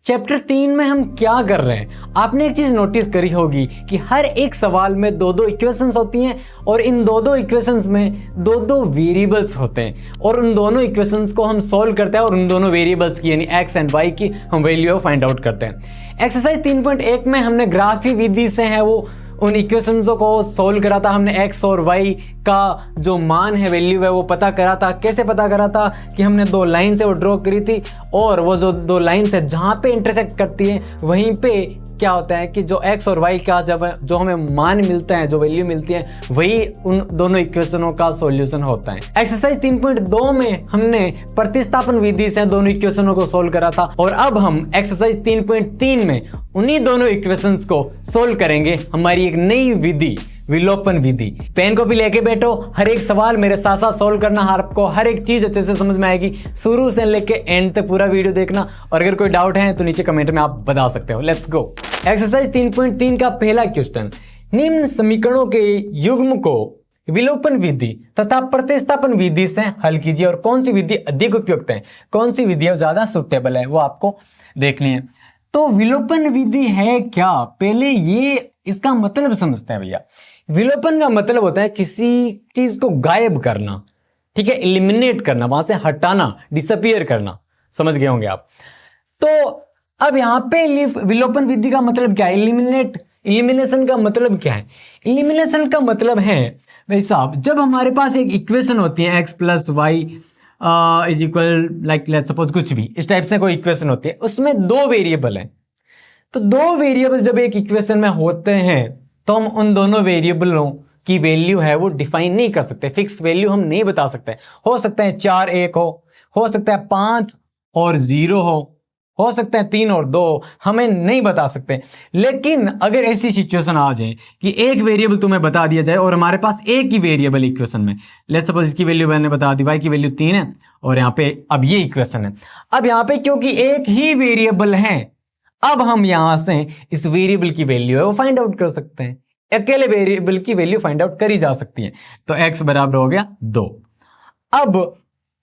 Chapter 3 में हम क्या कर रहे हैं? आपने एक चीज नोटिस करी होगी कि हर एक सवाल में दो दो इक्वेशंस होती हैं और इन दो दो इक्वेशंस में दो दो वेरिएबल्स होते हैं और उन दोनों इक्वेशंस को हम सॉल्व करते हैं और उन दोनों वेरिएबल्स की यानी x एंड y की हम वैल्यू फाइंड आउट करते हैं। एक्सरसाइज 3.1 में हमने ग्राफी विधि से है वो उन इक्वेशंस को सॉल्व करा था। हमने x और y का जो मान है वैल्यू है वो पता करा था। कैसे पता करा था कि हमने दो लाइन से वो ड्रॉ करी थी और वो जो दो लाइन है जहाँ पे इंटरसेक्ट करती है वहीं पे क्या होता है कि जो x और y का जब जो हमें मान मिलता है, जो वैल्यू मिलती है, वही उन दोनों इक्वेशनों का सॉल्यूशन होता है। एक्सरसाइज 3.2 में हमने प्रतिस्थापन विधि से दोनों इक्वेशनों को सोल्व करा था और अब हम एक्सरसाइज 3.3 में उन्हीं दोनों इक्वेशंस को सोल्व करेंगे हमारी एक नई विधि, विलोपन विधि। पेन कॉपी लेके बैठो, हर एक सवाल मेरे साथ साथ सोल्व करना, आपको हर एक चीज अच्छे से समझ में आएगी। शुरू से लेके एंड तक पूरा वीडियो देखना और अगर कोई डाउट है तो नीचे कमेंट में आप बता सकते हो। Let's go. एक्सरसाइज 3.3 का पहला क्वेश्चन, निम्न समीकरणों के युग्म को विलोपन विधि तथा प्रतिस्थापन विधि से हल कीजिए और कौन सी विधि अधिक उपयुक्त है, कौन सी विधि ज्यादा सुटेबल है, वो आपको देखनी है। तो विलोपन विधि है क्या, पहले ये इसका मतलब समझते हैं भैया। विलोपन का मतलब होता है किसी चीज को गायब करना, ठीक है, एलिमिनेट करना, वहां से हटाना, डिसअपियर करना। समझ गए होंगे आप। तो अब यहां पे विलोपन विधि का मतलब क्या है, एलिमिनेशन का मतलब क्या है? एलिमिनेशन का मतलब है भाई साहब, जब हमारे पास एक इक्वेशन होती है x plus y is equal like let's suppose कुछ भी इस टाइप से कोई इक्वेशन होती है, उसमें दो वेरिएबल है। तो दो वेरिएबल जब एक इक्वेशन में होते हैं तो हम उन दोनों वेरिएबलों की वैल्यू है वो डिफाइन नहीं कर सकते, फिक्स वैल्यू हम नहीं बता सकते। हो सकता है 4 1 हो सकता है 5 और 0 हो सकता है 3 और 2, हमें नहीं बता सकते। लेकिन अगर ऐसी सिचुएशन आ जाए कि एक वेरिएबल तुम्हें बता दिया जाए और हमारे पास एक ही वेरिएबल इक्वेशन में, लेट्स सपोज इसकी वैल्यू मैंने बता दी, y की वैल्यू 3 है और यहाँ पे अब ये इक्वेशन है। अब यहाँ पे क्योंकि एक ही वेरिएबल है, अब हम यहां से इस वेरिएबल की वैल्यू है वो फाइंड आउट कर सकते हैं। अकेले वेरिएबल की वैल्यू फाइंड आउट करी जा सकती है। तो x बराबर हो गया 2। अब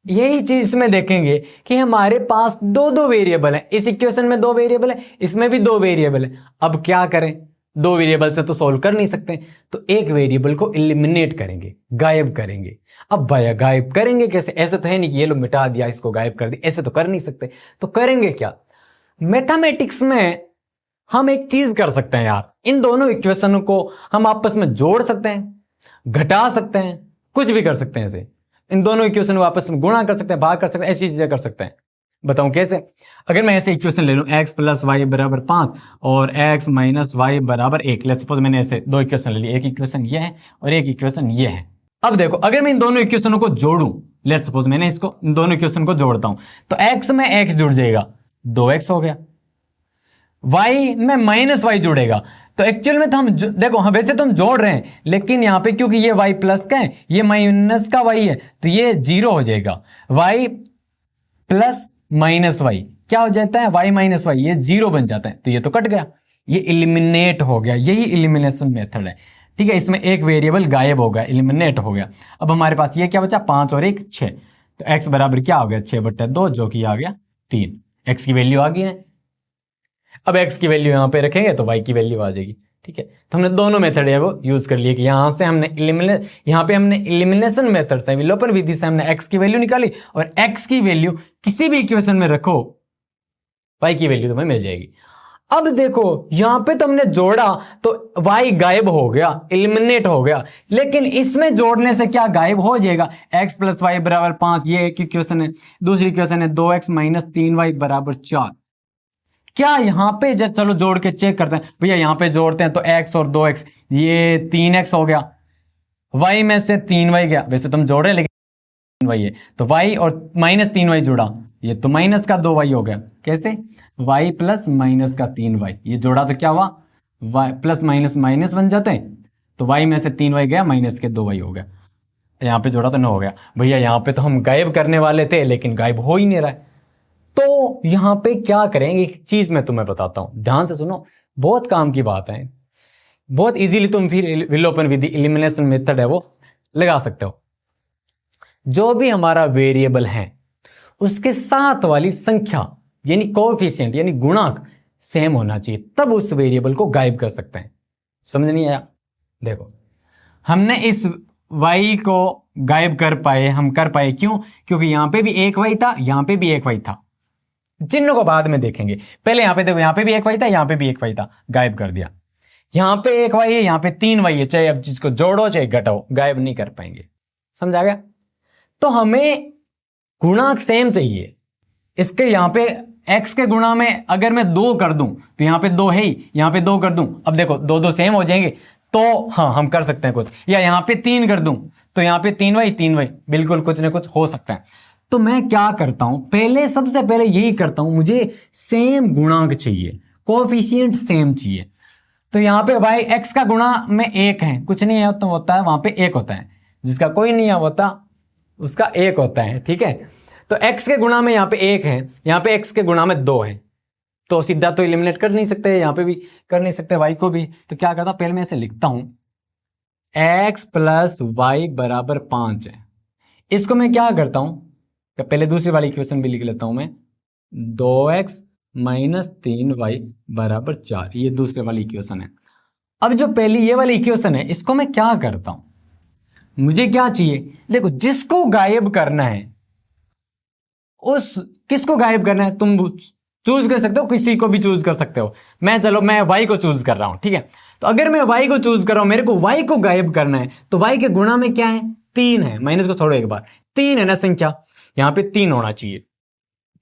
यही चीज इसमें देखेंगे कि हमारे पास दो दो वेरिएबल है, इस इक्वेशन में दो वेरिएबल है, इसमें भी दो वेरिएबल है। अब क्या करें, दो वेरिएबल से तो सॉल्व कर नहीं सकते, तो एक वेरिएबल को एलिमिनेट करेंगे, गायब करेंगे। अब भैया गायब करेंगे कैसे? ऐसे तो है नहीं कि ये लो मिटा दिया, इसको गायब कर दिया, ऐसे तो कर नहीं सकते। तो करेंगे क्या? मैथमेटिक्स में हम एक चीज कर सकते हैं यार, इन दोनों इक्वेशनों को हम आपस में जोड़ सकते हैं, घटा सकते हैं, कुछ भी कर सकते हैं। ऐसे इन दोनों इक्वेशन को आपस में गुणा कर सकते हैं, भाग कर सकते हैं, ऐसी चीजें कर सकते हैं। बताऊं कैसे? अगर मैं ऐसे इक्वेशन ले लूं x प्लस वाई बराबर 5 और x माइनस वाई बराबर 1, लेट्स सपोज मैंने ऐसे दो इक्वेशन ले ली, एक इक्वेशन ये है और एक इक्वेशन ये है। अब देखो, अगर मैं इन दोनों इक्वेशनों को जोड़ूं, लेट्स सपोज मैंने इसको इन दोनों इक्वेशन को जोड़ता हूं, तो x में x जुड़ जाएगा, 2x हो गया। y में माइनस वाई जुड़ेगा, तो एक्चुअल में तो हम देखो, हाँ वैसे तो हम जोड़ रहे हैं, लेकिन यहां पे क्योंकि ये y प्लस का है, ये माइनस का y है, तो ये 0 हो जाएगा। y प्लस माइनस वाई क्या हो जाता है, y माइनस वाई, ये 0 बन जाता है। तो ये तो कट गया, ये इलिमिनेट हो गया। यही इलिमिनेशन मेथड है, ठीक है। इसमें एक वेरिएबल गायब हो गया, इलिमिनेट हो गया। अब हमारे पास ये क्या बचा, 5 और 1 6। तो x बराबर क्या हो गया, 6/2, जो कि आ गया 3। x की वैल्यू आ गई है। अब x की वैल्यू यहां पे रखेंगे तो y की वैल्यू आ जाएगी, ठीक है। तो हमने दोनों मेथड है वो यूज कर लिए कि यहां से हमने यहां पे हमने एलिमिनेशन मेथड से, विलोपन विधि से हमने x की वैल्यू निकाली और x की वैल्यू किसी भी इक्वेशन में रखो, y की वैल्यू तुम्हें मिल जाएगी। अब देखो, यहां पे तो हमने जोड़ा तो y गायब हो गया, एलिमिनेट हो गया, लेकिन इसमें जोड़ने से क्या गायब हो जाएगा, x प्लस वाई बराबर 5, ये एक इक्वेशन है। दूसरी इक्वेशन है 2x माइनस 3y बराबर 4। क्या यहां पे चलो जोड़ के चेक करते हैं भैया, यहां पे जोड़ते हैं तो x और 2x, ये 3x हो गया, y में से 3y गया, वैसे तुम जोड़ रहे हैं लेकिन 3y है, तो y और माइनस 3y जुड़ा, ये तो माइनस का 2y हो गया। कैसे, y प्लस माइनस का 3y, ये जोड़ा तो क्या हुआ, y प्लस माइनस माइनस बन जाते हैं, तो y में से 3y गया, माइनस के 2y हो गया। यहाँ पे जोड़ा तो 9 हो गया। भैया यहाँ पे तो हम गायब करने वाले थे लेकिन गायब हो ही नहीं रहा है, तो यहां पे क्या करेंगे, एक चीज मैं तुम्हें बताता हूं, ध्यान से सुनो, बहुत काम की बात है, बहुत इजीली तुम फिर विलोपन विधि, एलिमिनेशन मेथड है वो लगा सकते हो। जो भी हमारा वेरिएबल है उसके साथ वाली संख्या यानी कोएफिशिएंट यानी गुणांक सेम होना चाहिए, तब उस वेरिएबल को गायब कर सकते हैं। समझ नहीं आया? देखो, हमने इस y को गायब कर पाए, हम कर पाए क्यों? क्योंकि यहां पे भी एक y था, यहां पे भी एक y था। चिन्ह को बाद में देखेंगे, पहले यहां पे देखो, यहां पे भी एक y था, यहां पे भी एक y था, गायब कर दिया। यहां पे एक y है, यहां पे 3 y है, चाहे अब जिसको जोड़ो चाहे घटाओ, गायब नहीं कर पाएंगे। समझा गया? तो हमें गुणांक सेम चाहिए। इसके यहां पे x के गुणा में अगर मैं 2 कर दूं तो यहां पे 2 है ही, यहां पे 2 कर दूं, अब देखो 2 सेम हो जाएंगे, तो हाँ हम कर सकते हैं कुछ। या यहां पे 3 कर दूं तो यहां पे 3y बिल्कुल कुछ ना कुछ हो सकता है। तो मैं क्या करता हूं, सबसे पहले यही करता हूं, मुझे सेम गुणांक चाहिए, कोएफिशिएंट सेम चाहिए। तो यहां पे y x का गुणा में 1 है, कुछ नहीं है तो होता है, वहां पे 1 होता है, जिसका कोई नहीं होता उसका 1 होता है, ठीक है। तो x के गुणा में यहां पे 1 है, यहां पे x के गुणा में 2 है, तो सीधा तो एलिमिनेट कर नहीं सकते, यहां पे भी कर नहीं सकते y को भी। तो क्या करता हूं, पहले मैं इसे लिखता हूं, x प्लस वाई बराबर 5 है। इसको मैं क्या करता हूं, पहले दूसरी वाली इक्वेशन भी लिख लेता हूं मैं, 2x माइनस 3y बराबर 4, ये दूसरे वाली इक्वेशन है। अब जो पहली ये वाली इक्वेशन है, इसको मैं क्या करता हूं, मुझे क्या चाहिए, देखो जिसको गायब करना है, उस किसको गायब करना है तुम चूज कर सकते हो, किसी को भी चूज कर सकते हो। मैं y को चूज कर रहा हूं, ठीक है। तो अगर मैं y को चूज कर रहा हूं, मेरे को y को गायब करना है, तो y के गुणा में क्या है, 3 है, माइनस को छोड़ो एक बार, 3 है ना संख्या, यहां पे 3 होना चाहिए,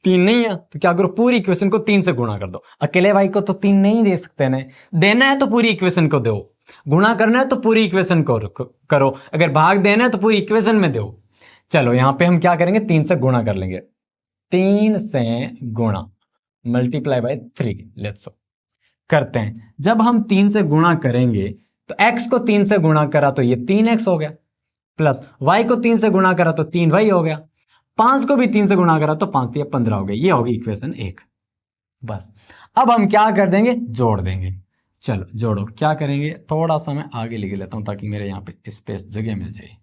3 नहीं है तो क्या करो, पूरी इक्वेशन को 3 से गुणा कर दो। अकेले y को तो 3 नहीं दे सकते ना, देना है तो पूरी इक्वेशन को दो, गुणा करना है तो पूरी इक्वेशन को करो, अगर भाग देना है तो पूरी इक्वेशन में दो। चलो यहां पे हम क्या करेंगे, 3 से गुणा कर लेंगे, 3 से गुणा मल्टीप्लाई बाय 3, लेट्स सो करते हैं। जब हम 3 से गुणा करेंगे तो x को 3 से गुणा करा तो ये 3x हो गया, प्लस y को 3 से गुणा करा तो 3y हो गया, 5 को भी 3 से गुणा करा तो 5 3 15 हो गया। ये होगी इक्वेशन 1। बस अब हम क्या कर देंगे, जोड़ देंगे। चलो जोड़ो, क्या करेंगे, थोड़ा सा मैं आगे लिख लेता हूं ताकि मेरे यहां पे स्पेस जगह मिल जाए।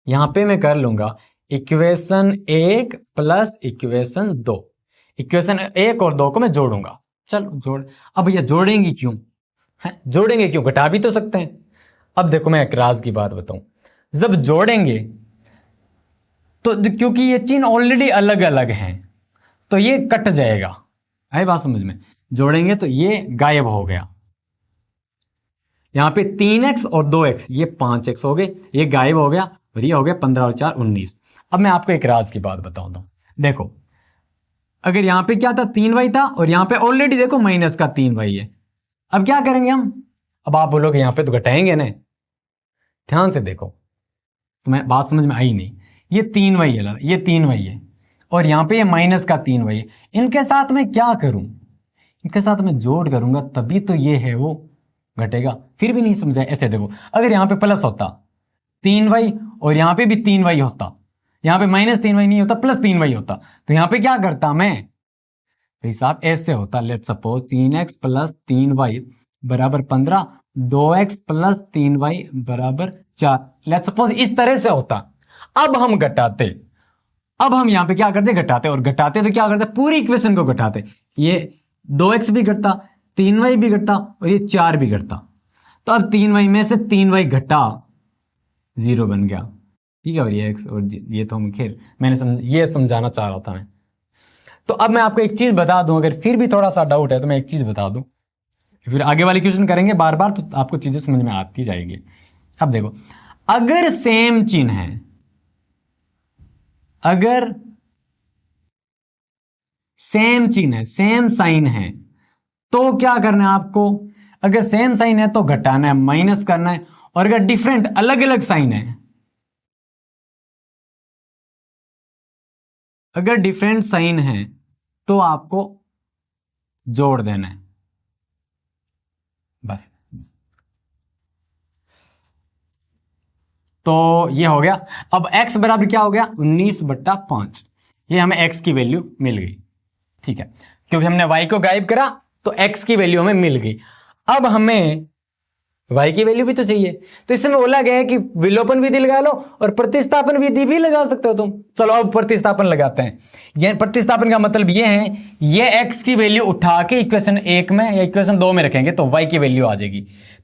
यहां पे मैं कर लूंगा इक्वेशन 1 प्लस इक्वेशन 2, इक्वेशन 1 और 2 को मैं जोड़ूंगा। चलो जोड़, अब ये जोड़ेंगे क्यों है, जोड़ेंगे क्यों, घटा भी तो सकते हैं। अब देखो मैं एक राज की बात बताऊं, जब जोड़ेंगे तो क्योंकि ये चिन्ह ऑलरेडी अलग अलग हैं तो ये कट जाएगा, आई बात समझ में, जोड़ेंगे तो ये गायब हो गया, यहां पे 3x और 2x ये 5x हो गए, ये गायब हो गया, और ये हो गया 15 और 4 19। अब मैं आपको एक राज की बात बताता हूं, देखो अगर यहां पे क्या था, 3y था, और यहां पे ऑलरेडी देखो माइनस का 3y है। अब क्या करेंगे हम, अब आप बोलोगे यहां पे तो घटाएंगे ना, ध्यान से देखो, तुम्हें बात समझ में आई नहीं, ये 3y है, ये 3y है, और यहां पे ये माइनस का 3y है, इनके साथ मैं क्या करूं, इनके साथ मैं जोड़ करूंगा तभी तो ये है वो घटेगा। फिर भी नहीं समझा, ऐसे देखो, अगर यहां पे प्लस होता 3y और यहां पे भी 3y होता, यहां पे माइनस 3y नहीं होता, प्लस 3y होता, तो यहां पे क्या करता मैं, तो हिसाब ऐसे होता, let suppose 3x plus 3y बराबर 15, 2x प्लस 3y बराबर 4, लेट सपोज इस तरह से होता। अब हम घटाते, अब हम यहां पे क्या करते, घटाते, और घटाते तो क्या करते, पूरी इक्वेशन को घटाते, ये 2x भी घटता, 3y भी घटता, और ये 4 भी घटता। तो अब 3y में से 3y घटा, 0 बन गया, ठीक है, और ये x और ये तो हम खैर मैंने ये समझाना चाह रहा था मैं। तो अब मैं आपको एक चीज बता दूं, अगर फिर भी थोड़ा सा डाउट है तो मैं एक चीज बता दूं, फिर आगे वाली क्वेश्चन करेंगे बार बार तो आपको चीजें समझ में आती जाएगी। अब देखो, अगर सेम चिन्ह है, अगर सेम चिन्ह है, सेम साइन है, तो क्या करना है आपको, अगर सेम साइन है तो घटाना है, माइनस करना है, और अगर डिफरेंट अलग अलग साइन है, अगर डिफरेंट साइन है तो आपको जोड़ देना है, बस। तो ये हो गया। अब x बराबर क्या हो गया, 19/5, ये हमें x की वैल्यू मिल गई, ठीक है, क्योंकि हमने y को गायब करा तो x की वैल्यू हमें मिल गई। अब हमें y की वैल्यू भी तो चाहिए। तो इसमें बोला गया है कि विलोपन विधि लगा लो और प्रतिस्थापन विधि भी लगा सकते हो तुम। चलो अब प्रतिस्थापन लगाते हैं। यह प्रतिस्थापन का मतलब ये है, ये x की वैल्यू उठा के इक्वेशन 1 में या इक्वेशन 2 में रखेंगे तो y की वैल्यू आ जाएगी।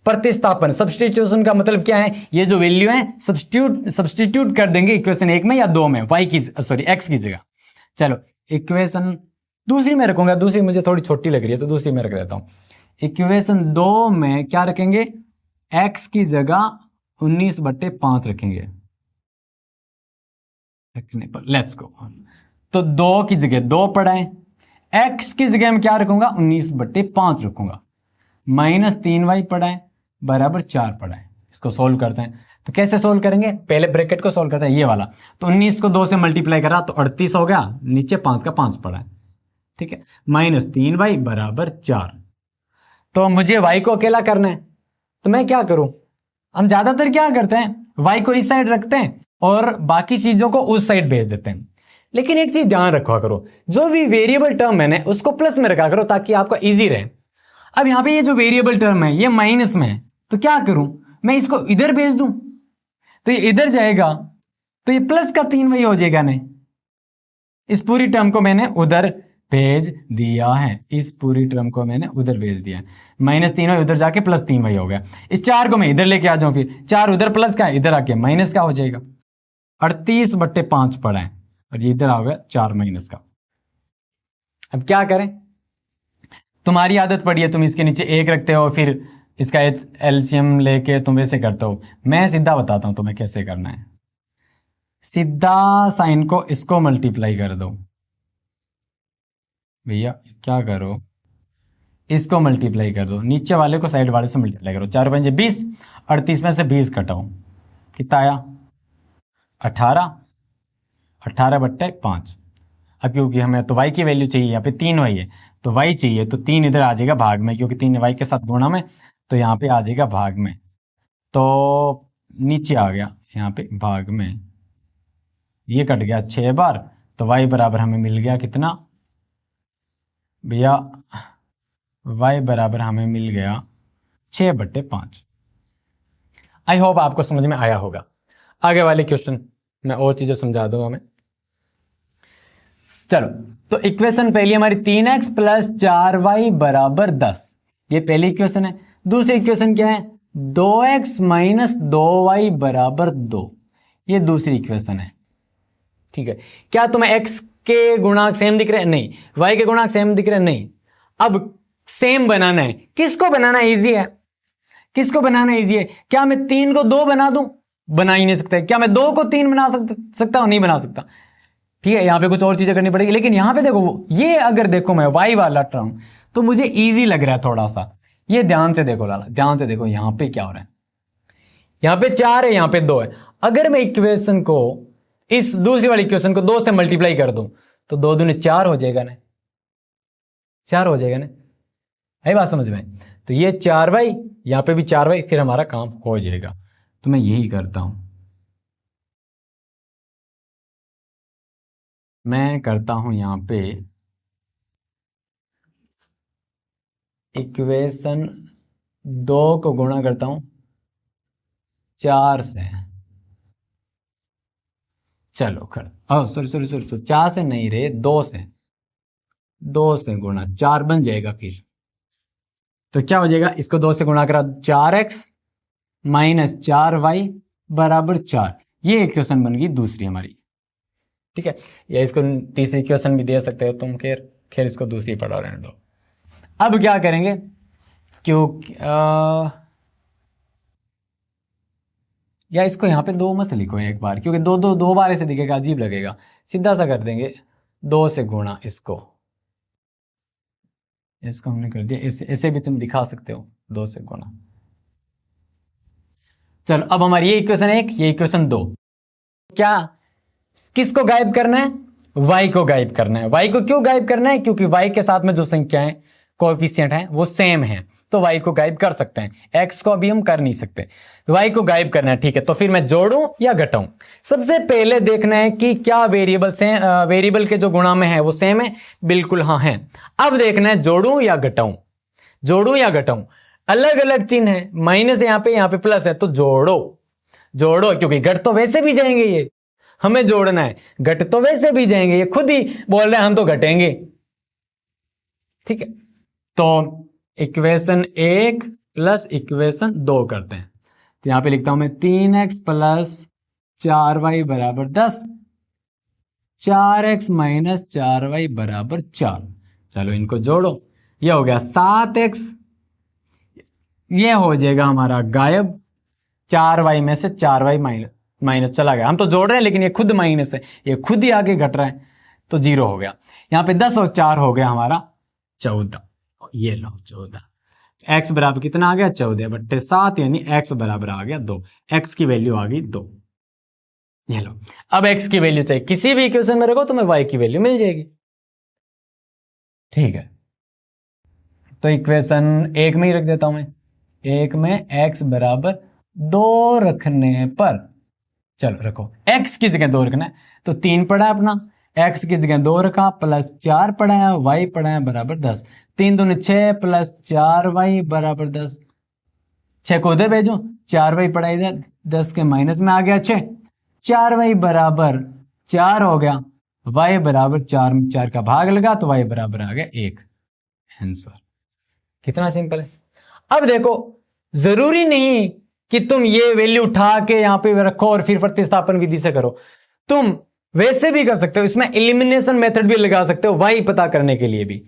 प्रतिस्थापन सब्स्टिट्यूशन का मतलब क्या है, ये जो वैल्यू है सब्स्टिट्यूट कर देंगे इक्वेशन 1 में या 2 में x की जगह। चलो इक्वेशन दूसरी में रखूंगा, दूसरी मुझे थोड़ी छोटी लग रही है तो दूसरी में रख देता हूं। इक्वेशन 2 में क्या रखेंगे, x की जगह 19/5 रखेंगे। रखने पर लेट्स गो। तो 2 की जगह 2 पड़ा है, x की जगह में क्या रखूंगा 19/5 रखूंगा, -3y पड़ा है बराबर 4 पड़ा है। इसको सोल्व करते हैं। तो कैसे सोल्व करेंगे, पहले ब्रैकेट को सोल्व करते हैं, ये वाला। तो 19 को 2 से मल्टीप्लाई करा तो 38 हो गया, नीचे 5 का 5 पड़ा है, ठीक है। -3y बराबर 4। तो मुझे y को अकेला करना है, तो मैं क्या करूं, हम ज्यादातर क्या करते हैं, y को इस साइड रखते हैं और बाकी चीजों को उस साइड भेज देते हैं। लेकिन एक चीज ध्यान रखा करो, जो भी वेरिएबल टर्म है ना उसको प्लस में रखा करो ताकि आपका इजी रहे। अब यहां पे ये जो वेरिएबल टर्म है ये माइनस में है, तो क्या करूं, मैं इसको इधर भेज दूं तो ये इधर जाएगा, तो ये प्लस का 3y हो जाएगा ना। इस पूरी टर्म को मैंने उधर भेज दिया है, इस पूरी टर्म को मैंने उधर भेज दिया है। -3y उधर जाके +3y हो गया। इस 4 को मैं इधर लेके आ जाऊं, फिर 4 उधर प्लस का, इधर आके माइनस का हो जाएगा। 38/5 पड़ा है और ये इधर आ गया 4 माइनस का। अब क्या करें, तुम्हारी आदत पड़ी है, तुम इसके नीचे 1 रखते हो, फिर इसका एलसीएम लेके तुम वैसे करते हो। मैं सीधा बताता हूं तुम्हें कैसे करना है। सीधा साइन को इसको मल्टीप्लाई कर दो भैया, क्या करो, इसको मल्टीप्लाई कर दो, नीचे वाले को साइड वाले से मल्टीप्लाई करो। 4 5 20, 38 में से 20 घटाओ, कितना आया 18, 18/5। अब क्योंकि हमें तो y की वैल्यू चाहिए, यहाँ पे 3y है तो y चाहिए, तो 3 इधर आ जाएगा भाग में, क्योंकि 3 y के साथ गुणा में, तो यहाँ पे आ जाएगा भाग में। तो नीचे आ गया यहाँ पे भाग में, ये कट गया 6 बार, तो y बराबर हमें मिल गया कितना भैया, y बराबर हमें मिल गया 6/5। आई होप आपको समझ में आया होगा। आगे वाले क्वेश्चन मैं और चीजें समझा दूंगा मैं। चलो, तो इक्वेशन पहली हमारी 3x + 4y बराबर 10, ये पहली इक्वेशन है। दूसरी इक्वेशन क्या है, 2x - 2y बराबर 2, ये दूसरी इक्वेशन है, ठीक है। क्या तुम्हें x के गुणांक सेम दिख रहे हैं, नहीं। y के गुणांक सेम दिख रहे हैं, नहीं। अब सेम बनाना है, किसको बनाना इजी है, किसको बनाना इजी है, क्या मैं 3 को 2 बना दूं, बना ही नहीं सकता। क्या मैं 2 को 3 बना सकता हूं, नहीं बना सकता, ठीक है। यहां पे कुछ और चीजें करनी पड़ेगी। लेकिन यहां पे देखो, ये अगर देखो मैं y वाला टर्म, तो मुझे इजी लग रहा है थोड़ा सा। ये ध्यान से देखो लाला, ध्यान से देखो, यहां पे क्या हो रहा है, यहां पे 4 है, यहां पे 2 है। अगर मैं इक्वेशन को, इस दूसरी वाली इक्वेशन को 2 से मल्टीप्लाई कर दूं तो 2 दूनी 4 हो जाएगा ना, 4 हो जाएगा ना, है बात समझ में। तो ये 4y, यहां पे भी 4y, फिर हमारा काम हो जाएगा। तो मैं यही करता हूं, मैं करता हूं यहां पे इक्वेशन 2 को गुणा करता हूं 4 से। चलो कर, सॉरी 4 से नहीं रे, 2 से, 2 से गुणा 4 बन जाएगा। फिर तो क्या हो जाएगा, इसको 2 से गुणा करा 4x - 4y बराबर 4, ये इक्वेशन बन गई दूसरी हमारी, ठीक है। या इसको तीसरी इक्वेशन भी दे सकते हो तुम, खैर इसको दूसरी पढ़ा रहने दो। अब क्या करेंगे, क्योंकि या इसको यहां पे 2 मत लिखो एक बार, क्योंकि दो बार ऐसे दिखेगा, अजीब लगेगा। सीधा सा कर देंगे, 2 से गुणा इसको हमने कर दिया, ऐसे भी तुम दिखा सकते हो, 2 से गुणा। चलो, अब हमारी ये इक्वेशन 1, ये इक्वेशन 2, क्या किसको गायब करना है, y को गायब करना है। y को क्यों गायब करना है, क्योंकि y के साथ में जो संख्याएं कोएफिशिएंट हैं वो सेम हैं, तो y को गायब कर सकते हैं, x को अभी हम कर नहीं सकते, तो y को गायब करना है, ठीक है। तो फिर मैं जोड़ूं या घटाऊं, सबसे पहले देखना है कि क्या वेरिएबल के जो गुणा में है वो सेम है, बिल्कुल हाँ है। अब देखना है जोड़ूं या घटाऊं, जोड़ूं या घटाऊं। अलग अलग चिन्ह है, माइनस यहाँ पे प्लस है, तो जोड़ो जोड़ो, क्योंकि घट तो वैसे भी जाएंगे, ये हमें जोड़ना है, घट तो वैसे भी जाएंगे, ये खुद ही बोल रहे हैं हम तो घटेंगे। ठीक है, तो इक्वेशन 1 प्लस इक्वेशन 2 करते हैं। तो यहां पे लिखता हूं मैं 3x प्लस 4y बराबर 10, 4x माइनस 4y बराबर 4। चलो इनको जोड़ो, ये हो गया 7x, ये हो जाएगा हमारा गायब, 4y में से 4y माइनस चला गया, हम तो जोड़ रहे हैं लेकिन ये खुद माइनस है, ये खुद ही आगे घट रहा है, तो 0 हो गया। यहां पे 10 और 4 हो गया हमारा 14, ये लो 14। x बराबर कितना आ गया 14/7, यानी x बराबर आ गया 2, x की वैल्यू आ गई 2। ये लो, अब x की वैल्यू चाहिए किसी भी इक्वेशन में रखो, तुम्हें y की वैल्यू मिल जाएगी। ठीक है, तो इक्वेशन 1 में ही रख देता हूं मैं, 1 में x बराबर 2 रखने पर, चलो रखो, x की जगह 2 रखना है, तो 3 पड़ा है अपना, x की जगह 2 रखा, प्लस 4 पड़ा है, y पड़ा है बराबर 10, 3 दूनी 6 प्लस 4y बराबर 10, 6 को उधर भेजो, 4y पड़ा इधर, 10 के माइनस में आ गया 6, 4y बराबर 4 हो गया, y बराबर 4 में 4 का भाग लगा तो y बराबर आ गया 1। आंसर कितना सिंपल है। अब देखो, जरूरी नहीं कि तुम ये वैल्यू उठा के यहां पे रखो और फिर प्रतिस्थापन विधि से करो, तुम वैसे भी कर सकते हो, इसमें एलिमिनेशन मेथड भी लगा सकते हो y पता करने के लिए भी।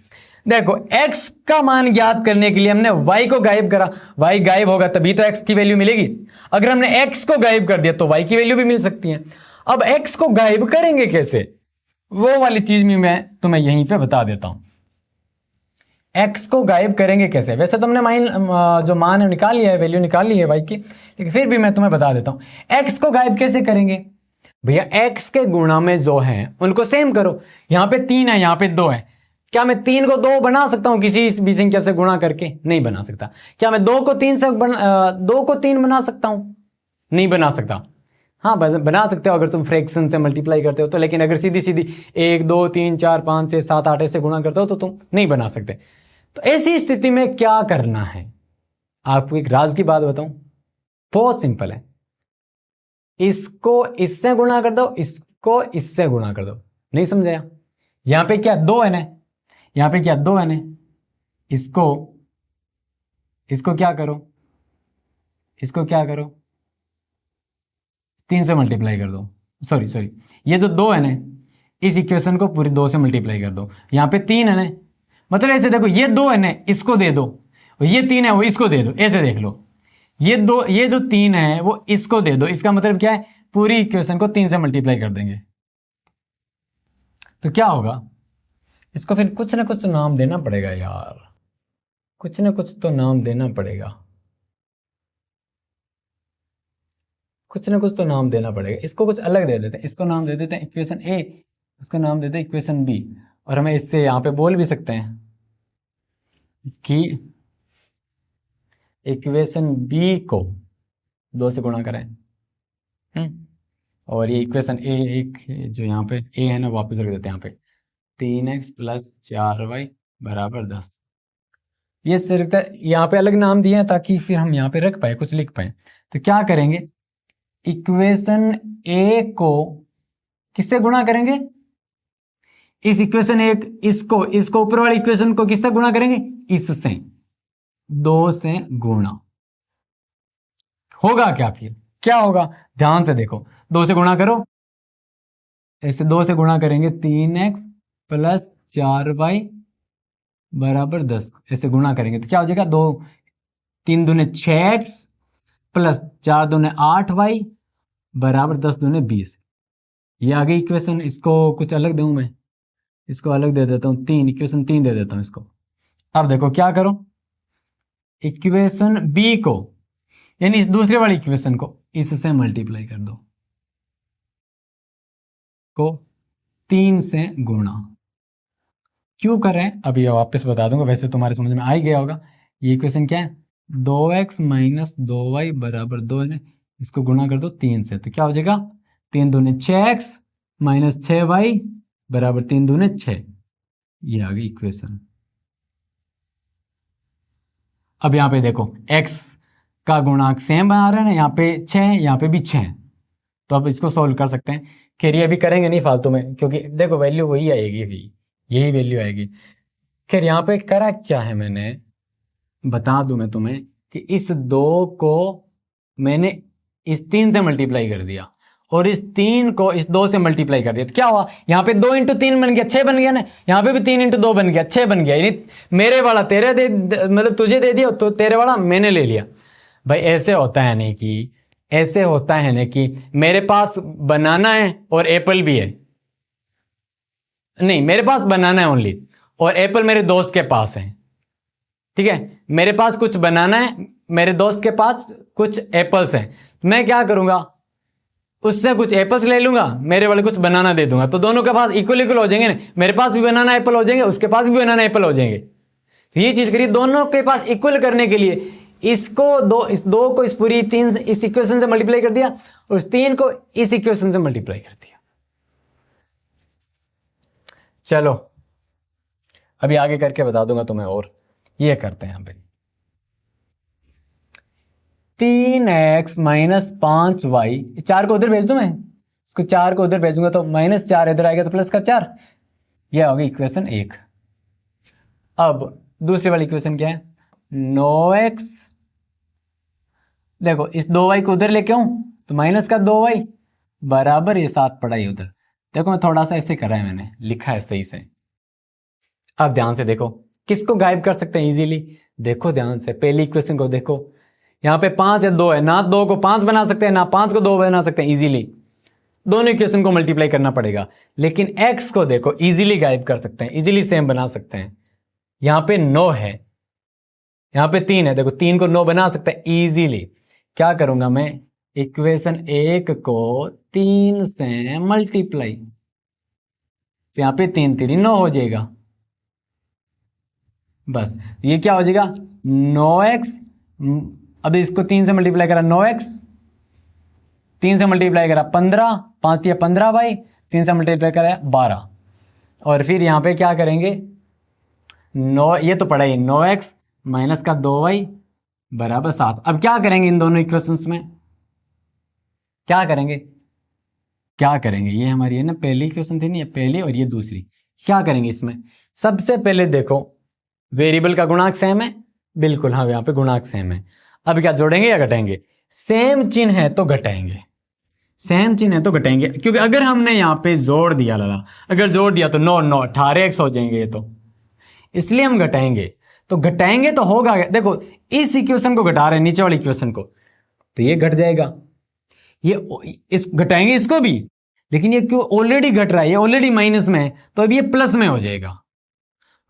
देखो, x का मान ज्ञात करने के लिए हमने y को गायब करा, y गायब होगा तभी तो x की वैल्यू मिलेगी, अगर हमने x को गायब कर दिया तो y की वैल्यू भी मिल सकती है। अब x को गायब करेंगे कैसे, वो वाली चीज भी मैं तुम्हें यहीं पे बता देता हूं। x को गायब करेंगे कैसे, वैसे तो हमने जो मान है निकाल लिया है, वैल्यू निकाल ली है y की, लेकिन फिर भी मैं तुम्हें बता देता हूं x को गायब कैसे करेंगे। भैया x के गुणा में जो है उनको सेम करो, यहां पे 3 है यहां पे 2 है, क्या मैं 3 को 2 बना सकता हूं किसी भी संख्या से गुणा करके, नहीं बना सकता। क्या मैं 2 को 3 से 2 को 3 बना सकता हूं, नहीं बना सकता। हाँ बना सकते हो अगर तुम फ्रैक्शन से मल्टीप्लाई करते हो तो, लेकिन अगर सीधी सीधी 1 2 3 4 5 6 7 8 ऐसे गुणा करते हो तो तुम नहीं बना सकते। तो ऐसी स्थिति में क्या करना है, आपको एक राज की बात बताऊं, बहुत सिंपल है, इसको इससे गुणा कर दो, इसको इससे गुणा कर दो। नहीं समझाया, यहां पे क्या 2 है ना, यहां पे क्या 2 है ना, इसको क्या करो, इसको क्या करो 3 से मल्टीप्लाई कर दो, सॉरी ये जो 2 है ना, इस इक्वेशन को पूरी 2 से मल्टीप्लाई कर दो। यहां पे 3 है ना, मतलब ऐसे देखो, ये 2 है ना, इसको दे दो, और ये 3 है वो इसको दे दो, ऐसे देख लो, ये जो 3 है वो इसको दे दो, इसका मतलब क्या है, पूरी इक्वेशन को 3 से मल्टीप्लाई कर देंगे। तो क्या होगा, इसको फिर कुछ ना कुछ तो नाम देना पड़ेगा यार, कुछ ना कुछ तो नाम देना पड़ेगा, कुछ ना कुछ तो नाम देना पड़ेगा। इसको कुछ अलग दे देते हैं, इसको नाम दे देते हैं इक्वेशन ए, इसको नाम देते हैं इक्वेशन बी, और हमें इससे यहां पे बोल भी सकते हैं कि इक्वेशन बी को 2 से गुणा करें, और ये इक्वेशन ए एक जो यहाँ पे ए है ना वापस रख देते हैं यहाँ पे, 3x प्लस 4y बराबर 10। ये सिर्फ यहाँ पे अलग नाम दिए हैं ताकि फिर हम यहाँ पे रख पाए, कुछ लिख पाए। तो क्या करेंगे, इक्वेशन ए को किससे गुणा करेंगे, इस इक्वेशन एक इसको ऊपर वाली इक्वेशन को किससे गुणा करेंगे, इससे 2 से गुणा होगा। क्या फिर क्या होगा, ध्यान से देखो, 2 से गुणा करो, ऐसे 2 से गुणा करेंगे 3x प्लस 4y बराबर 10, ऐसे गुणा करेंगे तो क्या हो जाएगा, 2 3 दूने 6x प्लस 4 दूने 8y बराबर 10 दूने 20। ये आ गई इक्वेशन। इसको कुछ अलग दूं मैं, इसको अलग दे देता हूं, इक्वेशन 3 दे देता हूं इसको। अब देखो क्या करो, इक्वेशन बी को यानी इस दूसरे वाली इक्वेशन को इससे मल्टीप्लाई कर दो, को 3 से गुणा। क्यों कर रहे हैं अभी ये वापस बता दूंगा, वैसे तुम्हारे समझ में आ ही गया होगा। ये इक्वेशन क्या है, 2x माइनस 2y बराबर 2 है, इसको गुणा कर दो 3 से, तो क्या हो जाएगा, 3 दूने 6x माइनस 6y बराबर 3 दूने 6। ये आ गई इक्वेशन। अब यहाँ पे देखो x का गुणांक सेम आ रहा है ना, यहाँ पे 6 है, यहाँ पे भी 6 है, तो अब इसको सोल्व कर सकते हैं। खैर ये अभी करेंगे नहीं फालतू में, क्योंकि देखो वैल्यू वही आएगी, अभी यही वैल्यू आएगी। खैर यहाँ पे करा क्या है, मैंने बता दूं मैं तुम्हें कि इस 2 को मैंने इस 3 से मल्टीप्लाई कर दिया और इस 3 को इस 2 से मल्टीप्लाई कर दिया, तो क्या हुआ, यहाँ पे 2 इंटू 3 बन गया 6 बन गया ना, यहाँ पे भी 3 इंटू 2 बन गया 6 बन गया, यानी मेरे वाला तेरे मतलब तुझे दे दिया तो तेरे वाला मैंने ले लिया। भाई ऐसे होता है नहीं कि, ऐसे होता है ना कि मेरे पास बनाना है और एप्पल भी है, नहीं मेरे पास बनाना है ओनली और एप्पल मेरे दोस्त के पास है, ठीक है, मेरे पास कुछ बनाना है, मेरे दोस्त के पास कुछ एप्पल्स हैं, मैं क्या करूंगा, उससे कुछ एप्पल्स ले लूंगा, मेरे वाले कुछ बनाना दे दूंगा, तो दोनों के पास इक्वल इक्वल हो जाएंगे ना, मेरे पास भी बनाना एप्पल हो जाएंगे, उसके पास भी बनाना एप्पल हो जाएंगे। तो ये चीज करिए, दोनों के पास इक्वल करने के लिए इसको इस 2 को इस पूरी 3 इस इक्वेशन से मल्टीप्लाई कर दिया और इस 3 को इस इक्वेशन से मल्टीप्लाई कर दिया। चलो अभी आगे करके बता दूंगा तुम्हें, और ये करते हैं यहाँ पे 3x माइनस 5y, 4 को उधर भेज दूं मैं, इसको 4 को उधर भेजूंगा तो -4 इधर आएगा तो प्लस का 4, ये होगी इक्वेशन 1। अब दूसरी वाली इक्वेशन क्या है, 9x, देखो इस 2y को उधर लेके आऊं तो माइनस का 2y बराबर ये 7 पड़ा ही उधर, देखो मैं थोड़ा सा ऐसे करा है, मैंने लिखा है सही से। अब ध्यान से देखो किसको गायब कर सकते हैं इजीली, देखो ध्यान से पहली इक्वेशन को देखो, यहाँ पे 5 है 2 है, ना 2 को 5 बना सकते हैं ना 5 को 2 बना सकते हैं इजीली, दोनों इक्वेशन को मल्टीप्लाई करना पड़ेगा। लेकिन x को देखो इजीली गायब कर सकते हैं, इजीली सेम बना सकते हैं। यहाँ पे 9 है, यहाँ पे 3 है, देखो 3 को 9 बना सकते हैं इजीली। क्या करूंगा मैं, इक्वेशन 1 को 3 से मल्टीप्लाई, तो यहाँ पे 3 3 9 हो जाएगा, बस ये क्या हो जाएगा 9x, अब इसको 3 से मल्टीप्लाई करा 9x, 3 से मल्टीप्लाई करा 15, 5 या 15 भाई, 3 से मल्टीप्लाई करा 12, और फिर यहाँ पे क्या करेंगे 9, ये तो पड़ा ही 9x माइनस का 2y बराबर 7। अब क्या करेंगे इन दोनों इक्वेशंस में, क्या करेंगे, क्या करेंगे, ये हमारी है ना पहली इक्वेशन थी, नहीं ये पहली और ये दूसरी, क्या करेंगे इसमें, सबसे पहले देखो वेरिएबल का गुणांक सेम है, बिल्कुल हाँ यहाँ पे गुणांक सेम है। अब क्या जोड़ेंगे या घटाएंगे, सेम चिन्ह है तो घटाएंगे, सेम चिन्ह है तो घटाएंगे, क्योंकि अगर हमने यहाँ पे जोड़ दिया लाला, अगर जोड़ दिया तो 9 9 18x हो जाएंगे ये तो, इसलिए हम घटाएंगे, तो घटाएंगे तो होगा, देखो इस इक्वेशन को घटा रहे हैं नीचे वाली इक्वेशन को, तो ये घट जाएगा, ये इस घटाएंगे इसको भी, लेकिन ये क्यों ऑलरेडी घट रहा है, ये ऑलरेडी माइनस में है, तो अब ये प्लस में हो जाएगा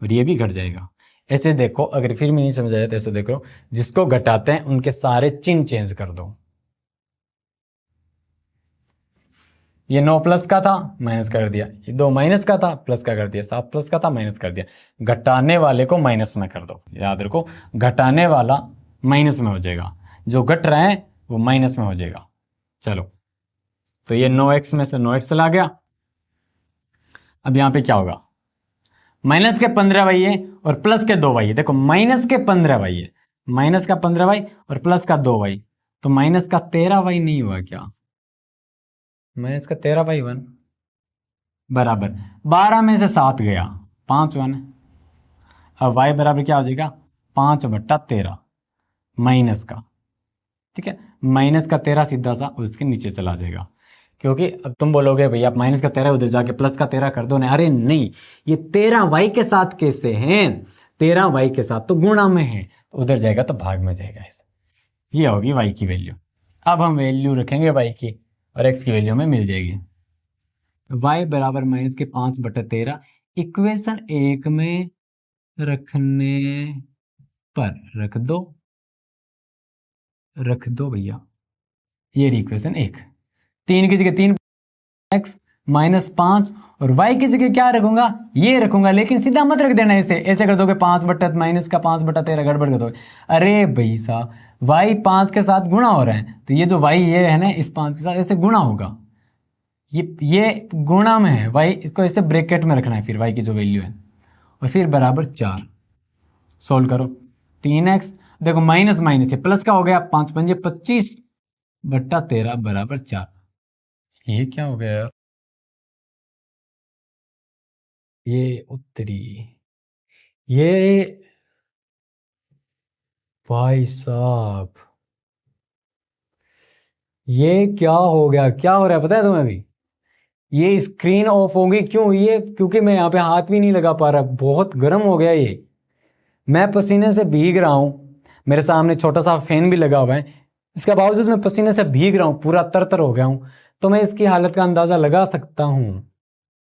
और ये भी घट जाएगा। ऐसे देखो, अगर फिर भी नहीं समझ आया तो ऐसे देखो, जिसको घटाते हैं उनके सारे चिन्ह चेंज कर दो, ये 9 प्लस का था माइनस कर दिया, ये 2 माइनस का था प्लस का कर दिया, 7 प्लस का था माइनस कर दिया, घटाने वाले को माइनस में कर दो, याद रखो घटाने वाला माइनस में हो जाएगा, जो घट रहा है वो माइनस में हो जाएगा। चलो तो ये 9x में से 9x चला गया, अब यहां पे क्या होगा, माइनस के 15y है और प्लस के 2y है, देखो माइनस के 15y है, माइनस का 15y और प्लस का 2y, तो माइनस का 13y नहीं हुआ क्या, माइनस का 13/1 बराबर 12 में से 7 गया 5 1, अब y बराबर क्या हो जाएगा 5/13 माइनस का, ठीक है, माइनस का 13 सीधा सा उसके नीचे चला जाएगा, क्योंकि अब तुम बोलोगे भैया आप माइनस का 13 उधर जाके प्लस का 13 कर दो ना, अरे नहीं, ये 13y के साथ कैसे हैं, 13y के साथ तो गुणा में है, उधर जाएगा तो भाग में जाएगा, ऐसे ये होगी y की वैल्यू। अब हम वैल्यू रखेंगे y की और x की वैल्यू में मिल जाएगी, y बराबर माइनस के 5/13 इक्वेशन 1 में रखने पर रख दो भैया, ये इक्वेशन 1, 3 की जगह 3 x माइनस 5 और y की जगह क्या रखूंगा, ये रखूंगा, लेकिन सीधा मत रख देना, ऐसे ऐसे कर दोगे 5 माइनस का 5/13 गड़बड़ कर दोगे, अरे भाई साहब y 5 के साथ गुणा हो रहा है, तो ये जो y ये है ना इस 5 के साथ ऐसे गुणा होगा, ये गुणा में है, y इसको ऐसे ब्रैकेट में रखना है, फिर y की जो वैल्यू है, और फिर बराबर 4, सोल्व करो 3x, देखो माइनस माइनस है, प्लस का हो गया 5 पंजे 25 बट्टा 13 बराबर 4। ये क्या हो गया यार, ये उत्तरी, ये भाई साहब ये क्या हो गया, क्या हो रहा है पता है तुम्हें अभी? ये स्क्रीन ऑफ होगी क्यों? ये क्योंकि मैं यहाँ पे हाथ भी नहीं लगा पा रहा, बहुत गर्म हो गया ये, मैं पसीने से भीग रहा हूँ, मेरे सामने छोटा सा फैन भी लगा हुआ है, इसके बावजूद मैं पसीने से भीग रहा हूँ, पूरा तरतर हो गया हूँ, तो मैं इसकी हालत का अंदाजा लगा सकता हूँ।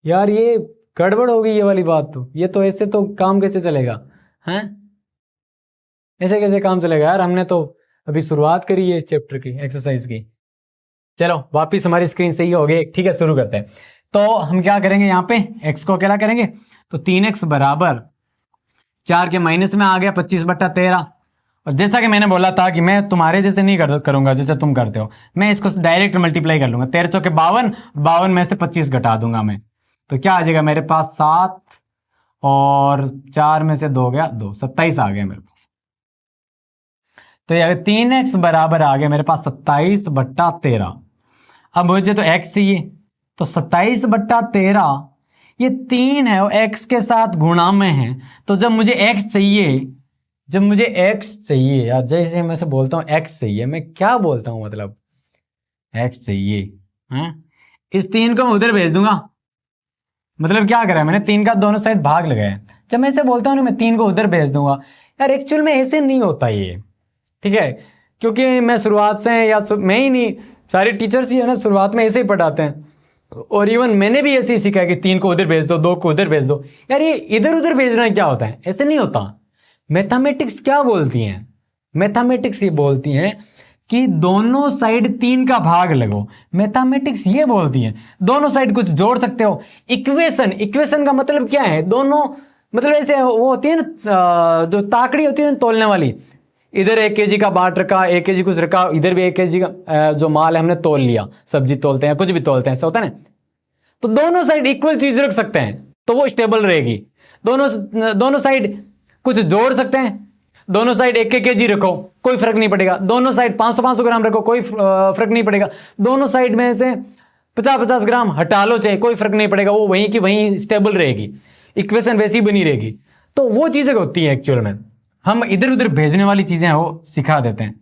यार ये गड़बड़ हो गई ये वाली बात, तो ये तो ऐसे तो काम कैसे चलेगा हैं? ऐसे कैसे काम चलेगा यार, हमने तो अभी शुरुआत करी है चैप्टर की, एक्सरसाइज की। चलो वापिस हमारी स्क्रीन सही हो गई, ठीक है शुरू करते हैं। तो हम क्या करेंगे यहाँ पे, x को अकेला करेंगे, तो 3x बराबर 4 के माइनस में आ गया 25 बट्टा 13। और जैसा कि मैंने बोला था कि मैं तुम्हारे जैसे नहीं करूंगा जैसे तुम करते हो, मैं इसको डायरेक्ट मल्टीप्लाई कर लूंगा, 13 चौके 52, 52 में से 25 घटा दूंगा मैं, तो क्या आ जाएगा मेरे पास 7 और 4 में से 2 गया 2, 27 आ गया मेरे पास। तो ये 3x बराबर आ गया मेरे पास 27 बट्टा 13। अब मुझे तो x चाहिए, तो 27 बट्टा 13 ये 3 है और x के साथ गुणा में है, तो जब मुझे x चाहिए यार, जैसे मैं से बोलता हूँ x चाहिए, मैं क्या बोलता हूँ मतलब x चाहिए हैं, इस 3 को मैं उधर भेज दूंगा, मतलब क्या करा है मैंने, 3 का दोनों साइड भाग लगाया, जब मैं ऐसे बोलता हूँ ना मैं 3 को उधर भेज दूंगा, यार एक्चुअल में ऐसे नहीं होता ये, ठीक है, क्योंकि मैं शुरुआत से या मैं ही नहीं, सारे टीचर्स ही है ना शुरुआत में ऐसे ही पढ़ाते हैं, और इवन मैंने भी ऐसे ही सीखा है कि 3 को उधर भेज दो, 2 को उधर भेज दो। यार ये इधर उधर भेजना क्या होता है, ऐसे नहीं होता। मैथमेटिक्स क्या बोलती हैं, मैथमेटिक्स ये बोलती हैं कि दोनों साइड 3 का भाग लगो, मैथमेटिक्स ये बोलती है दोनों साइड कुछ जोड़ सकते हो। इक्वेशन का मतलब क्या है, दोनों मतलब ऐसे वो होती है ना जो ताकड़ी होती है ना तोलने वाली, इधर 1 kg का बाट रखा, 1 kg कुछ रखा, इधर भी 1 kg का जो माल है हमने तोल लिया, सब्जी तोलते हैं कुछ भी तोलते हैं ऐसा होता है ना, तो दोनों साइड इक्वल चीज रख सकते हैं तो वो स्टेबल रहेगी। दोनों साइड कुछ जोड़ सकते हैं, दोनों साइड 1 kg रखो कोई फर्क नहीं पड़ेगा, दोनों साइड 500 ग्राम रखो कोई फर्क नहीं पड़ेगा, दोनों साइड में से 50 ग्राम हटा लो चाहे कोई फर्क नहीं पड़ेगा, वो वहीं की वहीं स्टेबल रहेगी, इक्वेशन वैसी बनी रहेगी। तो वो चीजें होती हैं एक्चुअल में, हम इधर उधर भेजने वाली चीजें वो सिखा देते हैं।